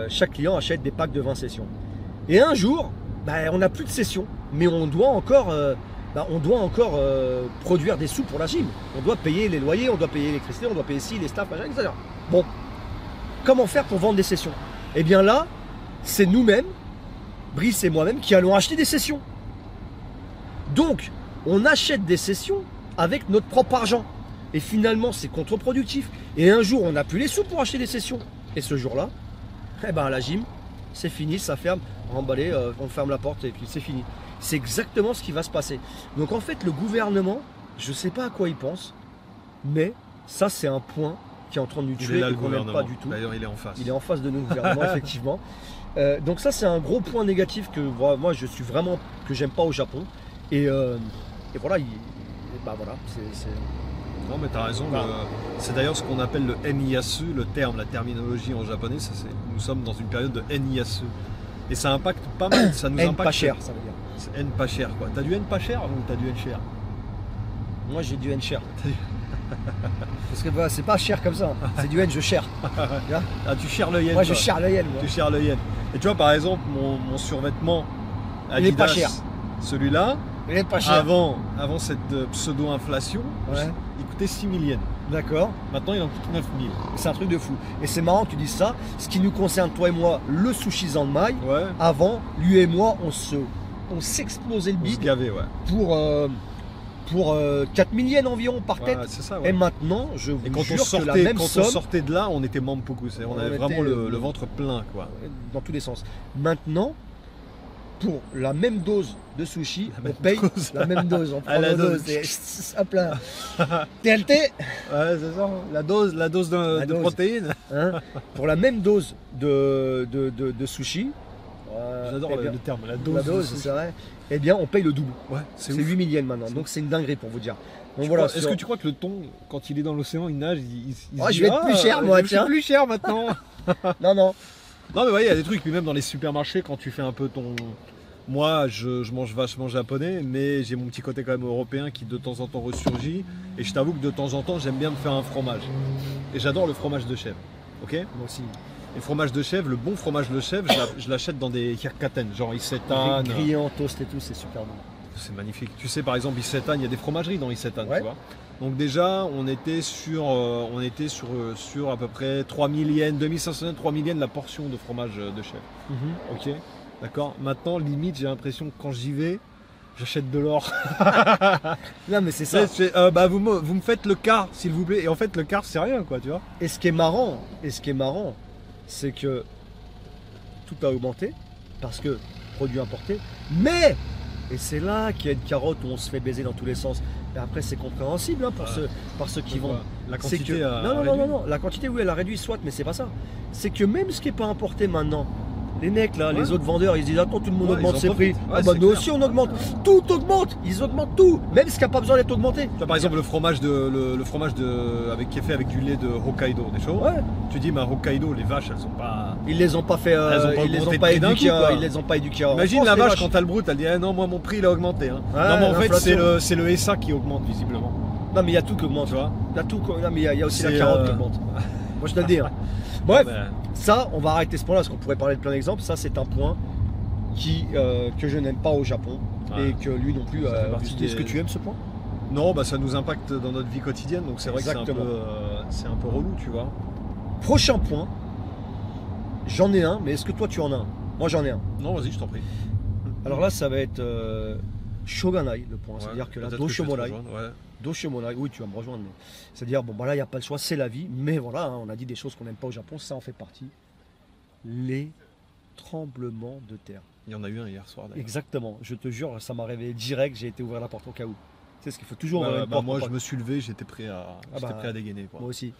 Speaker 1: chaque client achète des packs de 20 sessions. Et un jour, bah, on n'a plus de sessions, mais on doit encore, produire des sous pour la gym. On doit payer les loyers, on doit payer l'électricité, on doit payer ci, les staffs, machin, etc. Bon, comment faire pour vendre des sessions? Eh bien là, c'est nous-mêmes, Brice et moi-même, qui allons acheter des sessions. Donc, on achète des sessions avec notre propre argent. Et finalement, c'est contre-productif. Et un jour, on n'a plus les sous pour acheter des sessions. Et ce jour-là, eh ben, à la gym, c'est fini, ça ferme, emballé, on ferme la porte et puis c'est fini. C'est exactement ce qui va se passer. Donc en fait, le gouvernement, je ne sais pas à quoi il pense, mais ça, c'est un point qui est en train de nous tuer et qu'on n'aime pas du tout.
Speaker 2: D'ailleurs, il est en face.
Speaker 1: Il est en face de nous, le gouvernement, effectivement. Donc ça, c'est un gros point négatif que moi, je suis vraiment, que j'aime pas au Japon. Et voilà, voilà, c'est...
Speaker 2: Non mais t'as raison, c'est d'ailleurs ce qu'on appelle le NIASE, le terme, la terminologie en japonais, nous sommes dans une période de NIASE. Et ça impacte pas mal, ça nous
Speaker 1: N
Speaker 2: impacte.
Speaker 1: pas cher, ça veut dire.
Speaker 2: C'est N pas cher quoi. T'as du N pas cher ou t'as du N cher?
Speaker 1: Moi j'ai du N cher. Parce que c'est pas cher comme ça, c'est du N je cher.
Speaker 2: Ah tu chères le yen.
Speaker 1: Moi je chère le yen. Moi.
Speaker 2: Tu chères le yen. Et tu vois par exemple mon survêtement Adidas,
Speaker 1: il est pas cher.
Speaker 2: Celui-là,
Speaker 1: il est pas cher.
Speaker 2: Avant cette pseudo-inflation,
Speaker 1: ouais.
Speaker 2: Il coûtait 6 000 yens.
Speaker 1: D'accord.
Speaker 2: Maintenant, il en coûte 9 000.
Speaker 1: C'est un truc de fou. Et c'est marrant que tu dises ça. Ce qui nous concerne, toi et moi, le sushi zanmai,
Speaker 2: ouais.
Speaker 1: Avant, lui et moi, on s'explosait le bide.
Speaker 2: On se gavait, ouais.
Speaker 1: Pour 4 000 yens environ par tête.
Speaker 2: Ouais, c'est ça, ouais.
Speaker 1: Et maintenant, je vous
Speaker 2: quand
Speaker 1: jure
Speaker 2: on
Speaker 1: que la même somme...
Speaker 2: on sortait de là, on était mampoku. On avait vraiment le ventre plein, quoi.
Speaker 1: Dans tous les sens. Maintenant, pour la même dose de sushi, on paye la même dose. On prend la dose. Hop là. TLT.
Speaker 2: Ouais, c'est ça. La dose de protéines.
Speaker 1: Hein, pour la même dose de sushi.
Speaker 2: J'adore le terme, la dose
Speaker 1: c'est vrai. Eh bien, on paye le double.
Speaker 2: Ouais,
Speaker 1: c'est 8 000 yens maintenant. Donc, c'est une dinguerie pour vous dire.
Speaker 2: Est-ce que tu crois que le thon, quand il est dans l'océan, il nage, il se dit,
Speaker 1: je vais être plus cher, moi, tiens.
Speaker 2: Je suis plus cher maintenant.
Speaker 1: Non.
Speaker 2: Non, mais ouais, il y a des trucs. Puis même dans les supermarchés, quand tu fais un peu ton... Moi, je mange vachement japonais, mais j'ai mon petit côté quand même européen qui de temps en temps ressurgit. Et je t'avoue que de temps en temps, j'aime bien me faire un fromage. Et j'adore le fromage de chèvre. Ok?
Speaker 1: Moi aussi.
Speaker 2: Et le fromage de chèvre, le bon fromage de chèvre, je l'achète dans des hirkaten, genre Isetan.
Speaker 1: Grillé en toast et tout, c'est super bon.
Speaker 2: C'est magnifique. Tu sais, par exemple, Isetan, il y a des fromageries dans Isetan,
Speaker 1: ouais.
Speaker 2: Tu vois. Donc déjà, on était sur à peu près 3000 yens, 2500 yens, 3000 yens la portion de fromage de chèvre. Ok, d'accord. Maintenant, limite, j'ai l'impression que quand j'y vais, j'achète de l'or.
Speaker 1: Non, mais c'est ça.
Speaker 2: Vous me faites le quart, s'il vous plaît. Et en fait, le quart, c'est rien, quoi, tu vois.
Speaker 1: Et ce qui est marrant, c'est que tout a augmenté parce que produit importé, mais et c'est là qu'il y a une carotte où on se fait baiser dans tous les sens. Et après, c'est compréhensible hein, par ceux qui vendent.
Speaker 2: La quantité
Speaker 1: non, la quantité, oui, elle a réduit, soit, mais c'est pas ça. C'est que même ce qui n'est pas importé maintenant, les mecs là, les autres vendeurs, ils se disent attends, tout le monde augmente ses prix. Nous aussi on augmente. Tout augmente. Ils augmentent tout, même ce qui n'a pas besoin d'être augmenté.
Speaker 2: Par exemple, le fromage qui est fait avec du lait de Hokkaido, des choses.
Speaker 1: Ouais.
Speaker 2: Tu dis, Hokkaido, les vaches, elles sont pas.
Speaker 1: Ils les ont pas fait. Ils les ont pas éduqués.
Speaker 2: Imagine la vache quand elle broute, elle dit non, moi mon prix il a augmenté. Hein. Ouais, non, mais en fait c'est le SA qui augmente visiblement.
Speaker 1: Non, mais il y a tout qui augmente. Tu vois. Il y a tout. Non, mais il y a aussi la carotte qui augmente. Moi je te le dis. Bref, ça, on va arrêter ce point-là parce qu'on pourrait parler de plein d'exemples. Ça, c'est un point que je n'aime pas au Japon et que lui non plus. Est-ce que tu aimes ce point?
Speaker 2: Non, ça nous impacte dans notre vie quotidienne, donc c'est vrai que c'est un peu relou, tu vois.
Speaker 1: Prochain point, j'en ai un, mais est-ce que toi tu en as un? Moi j'en ai un.
Speaker 2: Non, vas-y, je t'en prie.
Speaker 1: Alors là, ça va être Shoganai, le point. C'est-à-dire que là, Doshomonai, oui, tu vas me rejoindre. C'est-à-dire, là, il n'y a pas le choix, c'est la vie. Mais voilà, hein, on a dit des choses qu'on n'aime pas au Japon, ça en fait partie. Les tremblements de terre.
Speaker 2: Il y en a eu un hier soir d'ailleurs.
Speaker 1: Exactement, je te jure, ça m'a réveillé direct, j'ai été ouvrir la porte au cas où. Tu sais ce qu'il faut toujours.
Speaker 2: Moi, je me suis levé, j'étais prêt à dégainer. Quoi.
Speaker 1: Moi aussi.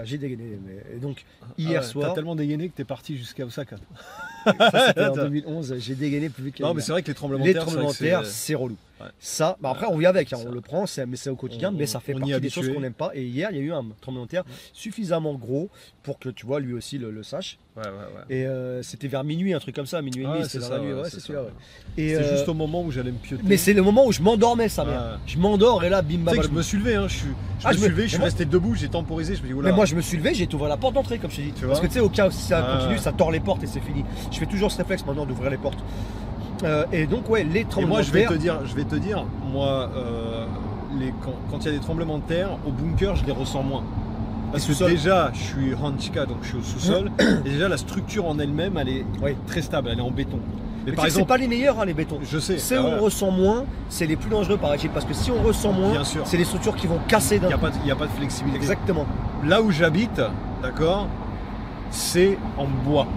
Speaker 1: J'ai dégainé. Et donc, hier soir.
Speaker 2: T'as tellement dégainé que t'es parti jusqu'à Osaka.
Speaker 1: Ça, c'était en 2011, j'ai dégainé plus vite que.
Speaker 2: Non, mais c'est vrai que les tremblements de terre,
Speaker 1: c'est relou.
Speaker 2: Ouais.
Speaker 1: Ça, bah après on vit avec, hein, on le prend, mais c'est au quotidien, mais ça fait
Speaker 2: on y est
Speaker 1: partie des choses
Speaker 2: habitué.
Speaker 1: qu'on n'aime pas. Et hier, il y a eu un tremblement de terre suffisamment gros pour que tu vois lui aussi le sache.
Speaker 2: Ouais.
Speaker 1: Et c'était vers minuit, un truc comme ça, minuit et demi,
Speaker 2: Ouais,
Speaker 1: c'était
Speaker 2: c'est
Speaker 1: vers la
Speaker 2: ça,
Speaker 1: nuit.
Speaker 2: ouais,
Speaker 1: Ouais,
Speaker 2: c'est
Speaker 1: c'est celui-là,
Speaker 2: ça.
Speaker 1: ouais. Et
Speaker 2: C'est juste au moment où j'allais me pioter.
Speaker 1: mais c'est le moment où je m'endormais, sa mère.
Speaker 2: Ouais.
Speaker 1: Je m'endors et là, bim,
Speaker 2: Tu sais
Speaker 1: bam,
Speaker 2: que je
Speaker 1: bam.
Speaker 2: me suis levé, hein, je me suis levé, je suis resté debout, j'ai temporisé, je me dis oula.
Speaker 1: Mais moi je me suis levé, j'ai ouvert la porte d'entrée comme je t'ai dit.
Speaker 2: Tu
Speaker 1: Parce
Speaker 2: vois
Speaker 1: que tu sais, au cas où si ça continue,
Speaker 2: ouais.
Speaker 1: ça tord les portes et c'est fini. Je fais toujours ce réflexe maintenant d'ouvrir les portes. Et donc ouais, les
Speaker 2: Et
Speaker 1: tremblements
Speaker 2: moi
Speaker 1: de
Speaker 2: je vais
Speaker 1: terre.
Speaker 2: te dire, moi quand il y a des tremblements de terre, au bunker je les ressens moins. Parce que
Speaker 1: sous-sol.
Speaker 2: déjà je suis Ranchika, donc je suis au sous-sol, et déjà la structure en elle-même elle est très stable, elle est en béton. Mais
Speaker 1: Mais
Speaker 2: par
Speaker 1: tu sais que c'est
Speaker 2: exemple,
Speaker 1: pas les meilleurs hein, les bétons.
Speaker 2: je sais,
Speaker 1: C'est où on ressent moins, c'est les plus dangereux paraît-il. Parce que si on ressent moins,
Speaker 2: Bien sûr.
Speaker 1: c'est les structures qui vont casser
Speaker 2: il
Speaker 1: d'un
Speaker 2: n'y a,
Speaker 1: coup.
Speaker 2: pas de flexibilité.
Speaker 1: Exactement.
Speaker 2: Là où j'habite, d'accord, c'est en bois,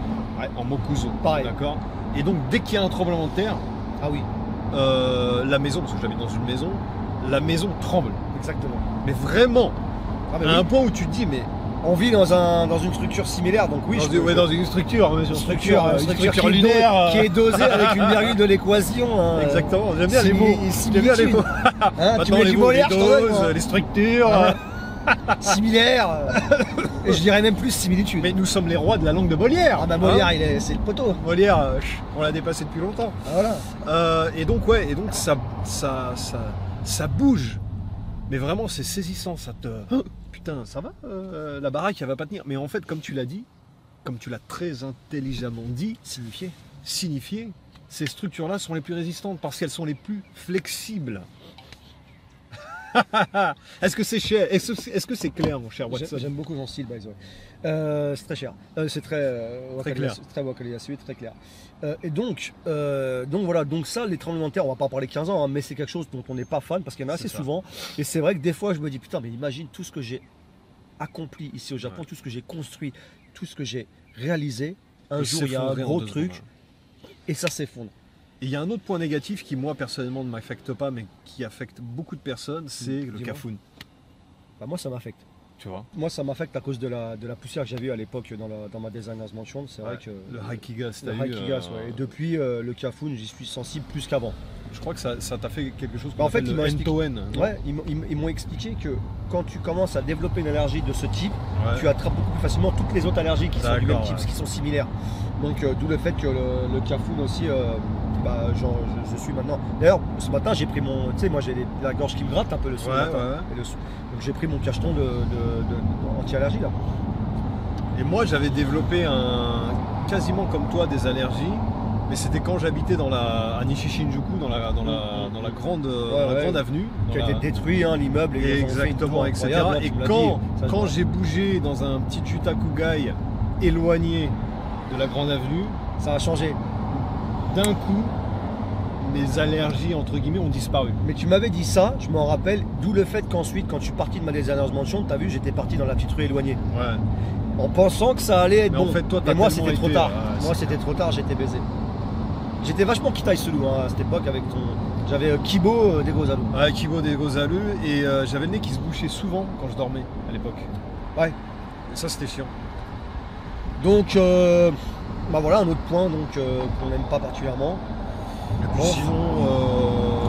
Speaker 2: en mokuzo,
Speaker 1: Pareil.
Speaker 2: d'accord. Et donc dès qu'il y a un tremblement de terre,
Speaker 1: Ah oui,
Speaker 2: la maison, parce que j'habite dans une maison, la maison tremble.
Speaker 1: exactement.
Speaker 2: Mais vraiment,
Speaker 1: Ah, bah
Speaker 2: à
Speaker 1: oui.
Speaker 2: un point où tu te dis, mais
Speaker 1: On vit dans une structure similaire, donc oui,
Speaker 2: dans une structure, mais
Speaker 1: une
Speaker 2: une
Speaker 1: structure
Speaker 2: structure
Speaker 1: qui est
Speaker 2: lunaire.
Speaker 1: qui est dosée avec une virgule de l'équation. Hein,
Speaker 2: Exactement, j'aime bien les mots. J'aime bien les mots.
Speaker 1: Hein, tu
Speaker 2: Maintenant,
Speaker 1: mets
Speaker 2: les
Speaker 1: du
Speaker 2: mots,
Speaker 1: Molière,
Speaker 2: les
Speaker 1: je t'en donne,
Speaker 2: doses,
Speaker 1: moi.
Speaker 2: les structures.
Speaker 1: Ah ouais. Similaire. Et je dirais même plus similitude.
Speaker 2: Mais nous sommes les rois de la langue de Molière.
Speaker 1: Ah bah Molière,
Speaker 2: Hein
Speaker 1: c'est le poteau.
Speaker 2: Molière, on l'a dépassé depuis longtemps.
Speaker 1: Ah, voilà.
Speaker 2: Et donc ça bouge. Mais vraiment, c'est saisissant. Ça te. Oh, putain, ça va la baraque, elle va pas tenir. Mais en fait, comme tu l'as dit, comme tu l'as très intelligemment dit, signifié, ces structures-là sont les plus résistantes parce qu'elles sont les plus flexibles. Est-ce que c'est cher? Est-ce que c'est clair, mon cher Watson?
Speaker 1: J'aime beaucoup son style, by the way. C'est très cher. C'est très
Speaker 2: clair.
Speaker 1: Très Wakaliyasu, très clair. Et donc voilà, donc ça, les tremblements de terre, on va pas en parler 15 ans, hein, mais c'est quelque chose dont on n'est pas fan parce qu'il y en a assez
Speaker 2: C'est ça.
Speaker 1: souvent. Et c'est vrai que des fois, je me dis, putain, mais imagine tout ce que j'ai accompli ici au Japon,
Speaker 2: Ouais.
Speaker 1: tout ce que j'ai construit, tout ce que j'ai réalisé. Un
Speaker 2: peut
Speaker 1: jour, il y a un
Speaker 2: s'effondrer en
Speaker 1: gros
Speaker 2: 2
Speaker 1: truc
Speaker 2: secondes.
Speaker 1: et ça s'effondre.
Speaker 2: Et il y a un autre point négatif qui, moi, personnellement, ne m'affecte pas, mais qui affecte beaucoup de personnes, c'est le
Speaker 1: Dis-moi.
Speaker 2: kafun.
Speaker 1: Bah, moi, ça m'affecte.
Speaker 2: Tu vois?
Speaker 1: Moi, ça m'affecte à cause de la poussière que j'avais à l'époque dans ma designer's mansion. C'est vrai que
Speaker 2: Le Haikigas,
Speaker 1: le
Speaker 2: t'as eu,
Speaker 1: Haikigas, ouais. Et depuis le Kafun, j'y suis sensible plus qu'avant.
Speaker 2: je crois que ça t'a fait quelque chose
Speaker 1: Bah, en fait,
Speaker 2: appelle
Speaker 1: ils m'ont
Speaker 2: le
Speaker 1: expliqué-
Speaker 2: Entoen, non?
Speaker 1: Ouais, ils m'ont expliqué que quand tu commences à développer une allergie de ce type,
Speaker 2: Ouais.
Speaker 1: tu attrapes beaucoup plus facilement toutes les autres allergies qui sont du même
Speaker 2: D'accord,
Speaker 1: type,
Speaker 2: ouais.
Speaker 1: qui sont similaires. Donc d'où le fait que le Kafun aussi, je suis maintenant. D'ailleurs, ce matin, j'ai pris mon, tu sais, moi j'ai la gorge qui me gratte un peu le soir.
Speaker 2: Ouais,
Speaker 1: matin.
Speaker 2: ouais.
Speaker 1: Et donc j'ai pris mon cacheton de anti-allergie là.
Speaker 2: Et moi, j'avais développé quasiment comme toi des allergies, mais c'était quand j'habitais à Nishishinjuku, dans la grande, grande avenue.
Speaker 1: Qui a
Speaker 2: dans
Speaker 1: été
Speaker 2: la-
Speaker 1: détruit, hein, l'immeuble. Et ils ont fait une
Speaker 2: Exactement,
Speaker 1: tour
Speaker 2: etc.
Speaker 1: incroyable, hein,
Speaker 2: Et
Speaker 1: tu me l'as
Speaker 2: quand,
Speaker 1: dit. Ça, je
Speaker 2: quand
Speaker 1: vois.
Speaker 2: j'ai bougé dans un petit Chutakugai éloigné de la grande avenue,
Speaker 1: Ça a changé.
Speaker 2: d'un coup, mes allergies, entre guillemets, ont disparu.
Speaker 1: Mais tu m'avais dit ça, je m'en rappelle, d'où le fait qu'ensuite, quand je suis parti de ma designer's mansion, t'as vu, j'étais parti dans la petite rue éloignée.
Speaker 2: Ouais.
Speaker 1: En pensant que ça allait être
Speaker 2: Mais en
Speaker 1: bon.
Speaker 2: fait, toi, t'as
Speaker 1: Et moi,
Speaker 2: tellement
Speaker 1: c'était trop
Speaker 2: été,
Speaker 1: tard.
Speaker 2: ouais,
Speaker 1: Moi,
Speaker 2: c'est-
Speaker 1: c'était trop tard, j'étais baisé. J'étais vachement Kitai Sulu hein, à cette époque avec ton. J'avais Kibo des Gozalu.
Speaker 2: Ouais, Kibo des Gozalu, et j'avais le nez qui se bouchait souvent quand je dormais à l'époque.
Speaker 1: Ouais.
Speaker 2: Et ça, c'était chiant.
Speaker 1: Donc, bah voilà, un autre point donc qu'on n'aime pas particulièrement.
Speaker 2: Et puis
Speaker 1: Bon.
Speaker 2: sinon,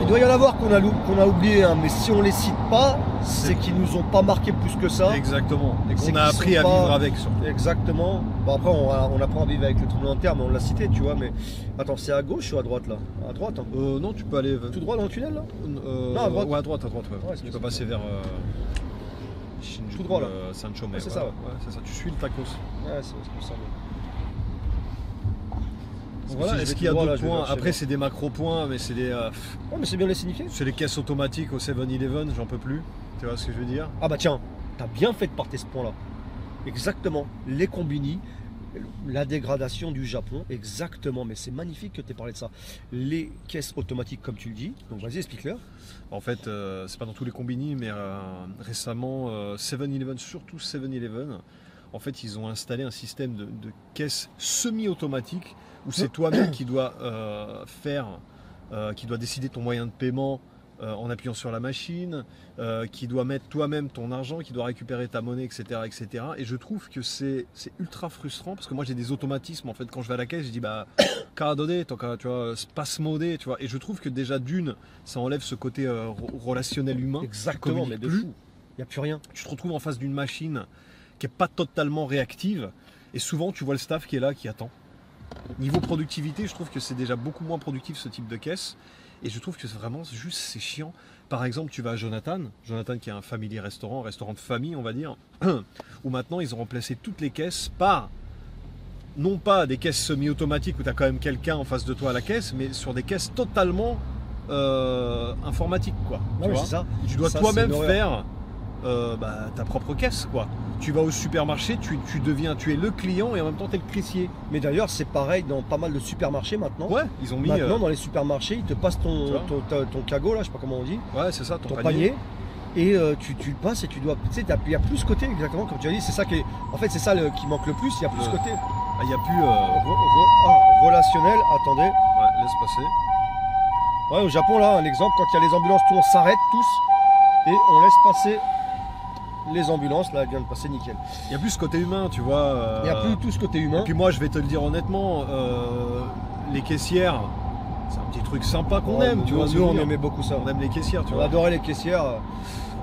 Speaker 1: Il doit y en avoir qu'on a oublié, hein, mais si on les cite pas, c'est qu'ils nous ont pas marqué plus que ça.
Speaker 2: exactement. Et
Speaker 1: C'est
Speaker 2: qu'on a
Speaker 1: qu'ils
Speaker 2: appris
Speaker 1: sont
Speaker 2: à
Speaker 1: pas-
Speaker 2: vivre avec, surtout.
Speaker 1: Exactement. Bon après on apprend à vivre avec le tremblement de terre, mais on l'a cité, tu vois. Mais attends, c'est à gauche ou à droite là? À droite. Hein.
Speaker 2: Non, tu peux aller.
Speaker 1: Tout droit dans le tunnel là?
Speaker 2: Non,
Speaker 1: à droite.
Speaker 2: Ouais, à droite, ouais.
Speaker 1: Ouais, c'est
Speaker 2: Tu
Speaker 1: bien
Speaker 2: peux
Speaker 1: ça.
Speaker 2: passer vers Shinjuku,
Speaker 1: Tout droit, là.
Speaker 2: Sancho, mais
Speaker 1: Ouais, c'est
Speaker 2: voilà.
Speaker 1: ça, ouais.
Speaker 2: Ouais, c'est ça. Tu suis le tacos.
Speaker 1: Ouais, c'est plus ça.
Speaker 2: Voilà.
Speaker 1: Si je
Speaker 2: Est-ce
Speaker 1: vais
Speaker 2: qu'il y a
Speaker 1: tout droit, là,
Speaker 2: d'autres
Speaker 1: je vais
Speaker 2: points?
Speaker 1: vers chez
Speaker 2: Après,
Speaker 1: moi.
Speaker 2: c'est des macro-points, mais c'est des.
Speaker 1: Ouais, mais c'est bien les signifier.
Speaker 2: C'est les caisses automatiques au 7-Eleven, j'en peux plus. Tu vois ce que je veux dire?
Speaker 1: Ah bah tiens, t'as bien fait de partir ce point là. Exactement. Les combini, la dégradation du Japon, exactement. Mais c'est magnifique que tu aies parlé de ça. Les caisses automatiques, comme tu le dis. Donc vas-y, explique-leur.
Speaker 2: En fait, c'est pas dans tous les combini, mais récemment, 7-Eleven, surtout 7-Eleven, en fait, ils ont installé un système de caisse semi-automatique où c'est toi-même qui dois qui dois décider ton moyen de paiement en appuyant sur la machine, qui doit mettre toi-même ton argent, qui doit récupérer ta monnaie, etc. etc. Et je trouve que c'est ultra frustrant parce que moi j'ai des automatismes en fait. Quand je vais à la caisse, je dis bah, caradodé, tu vois, spasmodé, tu vois. Et je trouve que déjà d'une, ça enlève ce côté relationnel humain.
Speaker 1: Exactement, mais de fou. Il n'y a plus rien.
Speaker 2: Tu te retrouves en face d'une machine qui n'est pas totalement réactive. Et souvent, tu vois le staff qui est là, qui attend. Niveau productivité, je trouve que c'est déjà beaucoup moins productif ce type de caisse. Et je trouve que c'est vraiment juste, c'est chiant. Par exemple, tu vas à Jonathan qui est un family restaurant de famille, on va dire, où maintenant ils ont remplacé toutes les caisses par, non pas des caisses semi-automatiques où tu as quand même quelqu'un en face de toi à la caisse, mais sur des caisses totalement informatiques, quoi.
Speaker 1: Tu vois, ça.
Speaker 2: Tu dois toi-même faire ta propre caisse, quoi. Tu vas au supermarché, tu es le client et en même temps tu es le caissier.
Speaker 1: Mais d'ailleurs c'est pareil dans pas mal de supermarchés maintenant.
Speaker 2: Ouais, ils ont mis.
Speaker 1: Maintenant dans les supermarchés, ils te passent ton cagot là, je sais pas comment on dit.
Speaker 2: Ouais, c'est ça, ton
Speaker 1: panier. Et tu le passes et tu dois. Tu sais, il y a plus ce côté exactement comme tu as dit, c'est ça qui est. En fait c'est ça qui manque le plus, il y a plus ce côté.
Speaker 2: Ah, il y a plus.
Speaker 1: Relationnel, attendez.
Speaker 2: Ouais, laisse passer.
Speaker 1: Ouais, au Japon là, un exemple, quand il y a les ambulances, tout on s'arrête tous et on laisse passer. Les ambulances, là, elles viennent de passer nickel.
Speaker 2: Il n'y a plus ce côté humain, tu vois.
Speaker 1: Il n'y a plus tout ce côté humain.
Speaker 2: Et puis moi, je vais te le dire honnêtement, les caissières, c'est un petit truc sympa qu'on aime, tu vois.
Speaker 1: Nous, on aimait beaucoup ça.
Speaker 2: On aime les caissières, tu
Speaker 1: on
Speaker 2: vois.
Speaker 1: On adorait les caissières.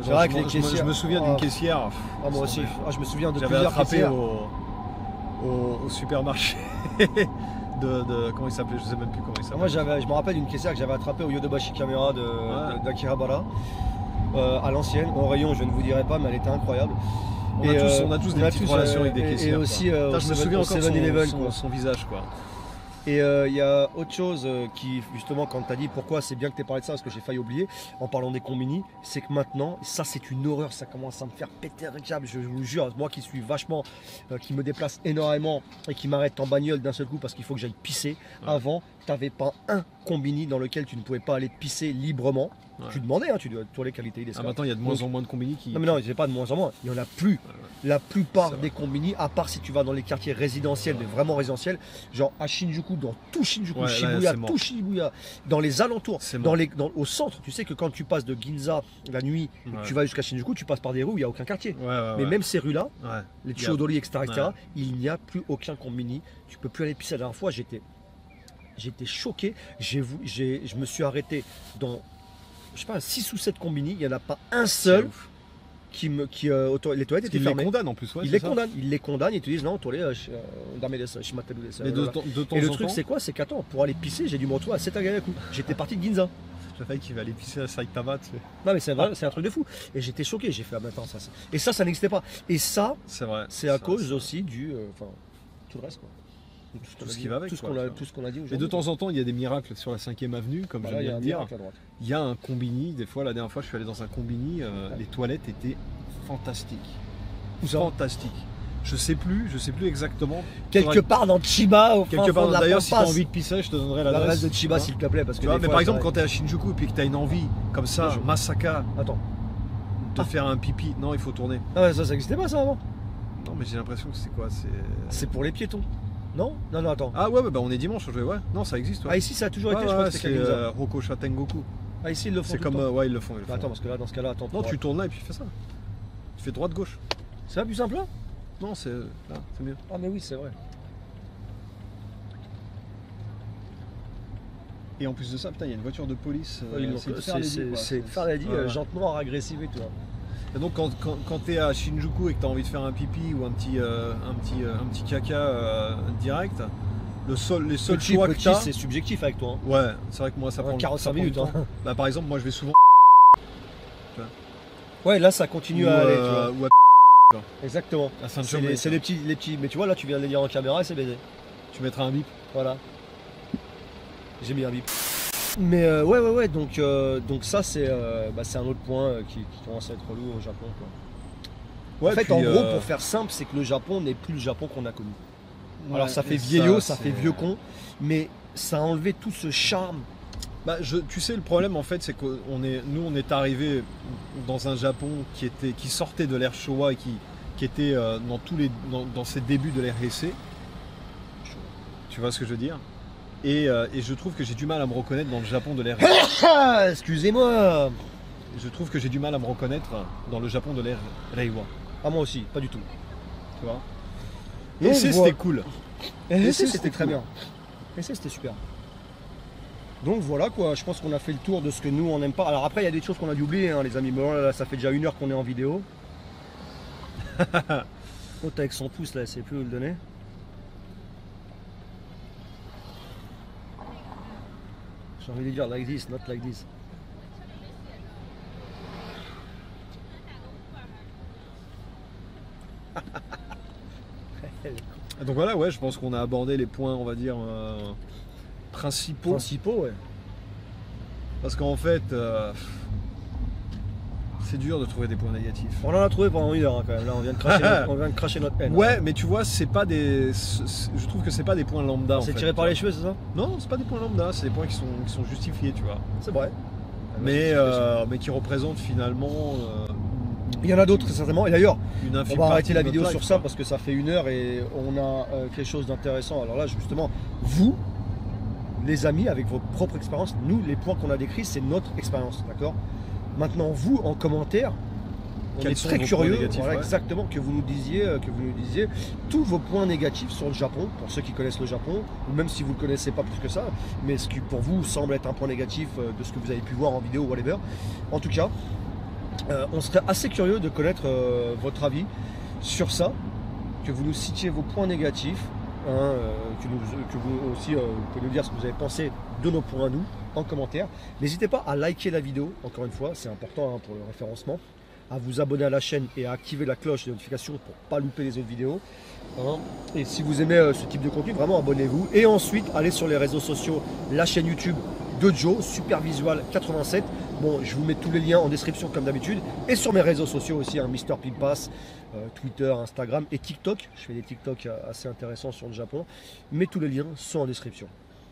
Speaker 2: C'est vrai que les caissières. Je me souviens d'une caissière.
Speaker 1: Ah, moi aussi. Je me souviens de
Speaker 2: plusieurs
Speaker 1: caissières.
Speaker 2: Au supermarché. Comment il s'appelait, je sais même plus comment il s'appelait.
Speaker 1: Moi, je me rappelle d'une caissière que j'avais attrapée au Yodobashi Camera d'Akihabara. À l'ancienne, au rayon, je ne vous dirai pas, mais elle était incroyable.
Speaker 2: On a tous des petites relations avec des caissières.
Speaker 1: Et aussi,
Speaker 2: je me souviens encore de son visage, quoi.
Speaker 1: Et il y a autre chose qui, justement, quand tu as dit pourquoi c'est bien que tu aies parlé de ça, parce que j'ai failli oublier, en parlant des combini, c'est que maintenant, ça c'est une horreur, ça commence à me faire péter un câble, je vous jure, moi qui suis vachement, qui me déplace énormément et qui m'arrête en bagnole d'un seul coup parce qu'il faut que j'aille pisser. Ouais. Avant, tu n'avais pas un combini dans lequel tu ne pouvais pas aller pisser librement. Ouais. Tu demandais, hein, tu dois les qualités des
Speaker 2: maintenant il y a de moins en moins de combini qui.
Speaker 1: Non, mais non, il n'y a pas de moins en moins, il n'y en a plus. Ouais. La plupart des combini, à part si tu vas dans les quartiers résidentiels, mais vraiment résidentiels, genre à Shinjuku, dans tout Shinjuku, Shibuya, tout Shibuya, dans les alentours, au centre. Tu sais que quand tu passes de Ginza la nuit, tu vas jusqu'à Shinjuku, tu passes par des rues où il n'y a aucun quartier. Mais même ces rues-là, les Chiodori, etc., il n'y a plus aucun combini. Tu peux plus aller pisser. La dernière fois, j'étais choqué. Je me suis arrêté dans, je sais pas, 6 ou 7 combini. Il n'y en a pas un seul les toilettes étaient fermées.
Speaker 2: Ils les condamnent en plus. Ouais,
Speaker 1: ils les condamnent, ils te disent non, toilette,
Speaker 2: mais de temps
Speaker 1: et le truc c'est quoi? C'est qu'attends, pour aller pisser, j'ai dû me retrouver à Setagaya-ku. J'étais parti de Ginza.
Speaker 2: J'ai failli qu'il va aller pisser à Saitama. Tu sais.
Speaker 1: Non mais c'est vrai, c'est un truc de fou. Et j'étais choqué, j'ai fait attends, ça. Et ça n'existait pas. Et ça, c'est à cause aussi du. Tout le reste quoi.
Speaker 2: Tout ce qui va avec.
Speaker 1: Tout ce qu'on a dit aujourd'hui.
Speaker 2: Mais de temps en temps, il y a des miracles sur la 5e avenue, comme je viens de dire. Il y a un combini. Des fois, la dernière fois, je suis allé dans un combini. Les toilettes étaient fantastiques. Fantastiques. Je sais plus exactement.
Speaker 1: Quelque part dans Chiba,
Speaker 2: quelque part. D'ailleurs, si tu as envie de pisser, je te donnerai
Speaker 1: l'adresse de Chiba, s'il te plaît, parce que.
Speaker 2: Mais par exemple, quand tu es à Shinjuku et puis que tu as une envie comme ça, Masaka, de faire un pipi, non, il faut tourner.
Speaker 1: Ah, ça n'existait pas ça avant.
Speaker 2: Non, mais j'ai l'impression que c'est quoi?
Speaker 1: C'est pour les piétons. Non, attends.
Speaker 2: Ah ouais, on est dimanche, ouais. Non, ça existe. Ouais.
Speaker 1: Ah, ici, ça a toujours été, je crois que
Speaker 2: c'est Rokosha Tengoku.
Speaker 1: Ah, ici, ils le font.
Speaker 2: C'est comme, ils le font.
Speaker 1: Attends, parce que là, dans ce cas-là, attends.
Speaker 2: Non, tu tournes là et puis tu fais ça. Tu fais droite-gauche.
Speaker 1: C'est plus simple là?
Speaker 2: Non, c'est là, c'est mieux.
Speaker 1: Ah, mais oui, c'est vrai.
Speaker 2: Et en plus de ça, putain, il y a une voiture de police.
Speaker 1: C'est Farlady, jante noire, agressive et tout.
Speaker 2: Et donc quand tu es à Shinjuku et que tu as envie de faire un pipi ou un petit caca direct, les seuls choix que tu as...
Speaker 1: c'est subjectif avec toi.
Speaker 2: Hein. Ouais, c'est vrai que moi ça prend
Speaker 1: 45 minutes. Hein.
Speaker 2: Bah, par exemple, moi je vais souvent...
Speaker 1: Ouais, là ça continue à aller. Tu vois. Exactement. C'est les petits... Mais tu vois, là tu viens de les lire en caméra et c'est baisé.
Speaker 2: Tu mettras un bip.
Speaker 1: Voilà. J'ai mis un bip. Mais ouais, donc ça c'est un autre point qui commence à être relou au Japon quoi. Ouais, en fait, en gros, pour faire simple, c'est que le Japon n'est plus le Japon qu'on a connu. Ouais, alors ça fait vieillot, ça fait vieux con, mais ça a enlevé tout ce charme.
Speaker 2: Bah, tu sais, le problème en fait, c'est que nous on est arrivé dans un Japon qui sortait de l'ère Showa et qui était dans ses débuts de l'ère Heisei. Tu vois ce que je veux dire? Et je trouve que j'ai du mal à me reconnaître dans le Japon de l'ère.
Speaker 1: Ah, excusez-moi.
Speaker 2: Je trouve que j'ai du mal à me reconnaître dans le Japon de l'ère Reiwa.
Speaker 1: Ah, moi aussi, pas du tout.
Speaker 2: Tu vois.
Speaker 1: Donc,
Speaker 2: Et c'était cool.
Speaker 1: Et
Speaker 2: c'était
Speaker 1: c'était très
Speaker 2: cool.
Speaker 1: bien. Et c'était super. Donc voilà quoi, je pense qu'on a fait le tour de ce que nous on n'aime pas. Alors après il y a des choses qu'on a dû oublier hein, les amis. Bon là, ça fait déjà 1 heure qu'on est en vidéo. L'autre avec son pouce là, elle sait plus où le donner. J'ai envie de dire like this, not like this.
Speaker 2: Donc voilà, ouais, je pense qu'on a abordé les points, on va dire, principaux.
Speaker 1: Principaux, ouais.
Speaker 2: Parce qu'en fait, c'est dur de trouver des points négatifs.
Speaker 1: On en a trouvé pendant 1 heure hein, quand même. Là on vient de cracher notre haine.
Speaker 2: Ouais, mais tu vois, c'est pas des. Je trouve que c'est pas des points lambda.
Speaker 1: C'est
Speaker 2: en fait,
Speaker 1: tiré par
Speaker 2: tu
Speaker 1: les cheveux, c'est ça?
Speaker 2: vois. Non, c'est pas des points lambda, c'est des points qui sont justifiés, tu vois.
Speaker 1: C'est vrai.
Speaker 2: Mais qui représentent finalement.
Speaker 1: Il y en a d'autres certainement. Et d'ailleurs,
Speaker 2: Une
Speaker 1: on
Speaker 2: infime
Speaker 1: va arrêter
Speaker 2: partie
Speaker 1: la
Speaker 2: de notre
Speaker 1: vidéo
Speaker 2: life,
Speaker 1: sur ça
Speaker 2: quoi.
Speaker 1: parce que ça fait 1 heure et on a quelque chose d'intéressant. Alors là, justement, vous, les amis, avec vos propres expériences, nous, les points qu'on a décrits, c'est notre expérience, d'accord? Maintenant, vous, en commentaire, on
Speaker 2: Quels
Speaker 1: est
Speaker 2: sont
Speaker 1: très
Speaker 2: vos points
Speaker 1: curieux,
Speaker 2: négatifs,
Speaker 1: voilà,
Speaker 2: ouais.
Speaker 1: exactement, que vous nous disiez tous vos points négatifs sur le Japon, pour ceux qui connaissent le Japon, ou même si vous ne le connaissez pas plus que ça, mais ce qui pour vous semble être un point négatif de ce que vous avez pu voir en vidéo ou whatever. En tout cas, on serait assez curieux de connaître votre avis sur ça, que vous nous citiez vos points négatifs, hein, que vous aussi pouvez nous dire ce que vous avez pensé de nos points à nous en commentaire. N'hésitez pas à liker la vidéo, encore une fois, c'est important hein, pour le référencement, à vous abonner à la chaîne et à activer la cloche de notification pour ne pas louper les autres vidéos. Hein. Et si vous aimez ce type de contenu, vraiment abonnez-vous. Et ensuite, allez sur les réseaux sociaux, la chaîne YouTube de Joe, Supervisual 87. Bon, je vous mets tous les liens en description comme d'habitude. Et sur mes réseaux sociaux aussi, hein, Mr. Pimpas, Twitter, Instagram et TikTok. Je fais des TikTok assez intéressants sur le Japon. Mais tous les liens sont en description.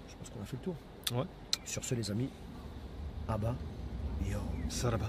Speaker 1: Je pense qu'on a fait le tour.
Speaker 2: Ouais.
Speaker 1: Sur ce les amis, Abba, yo.
Speaker 2: Saraba.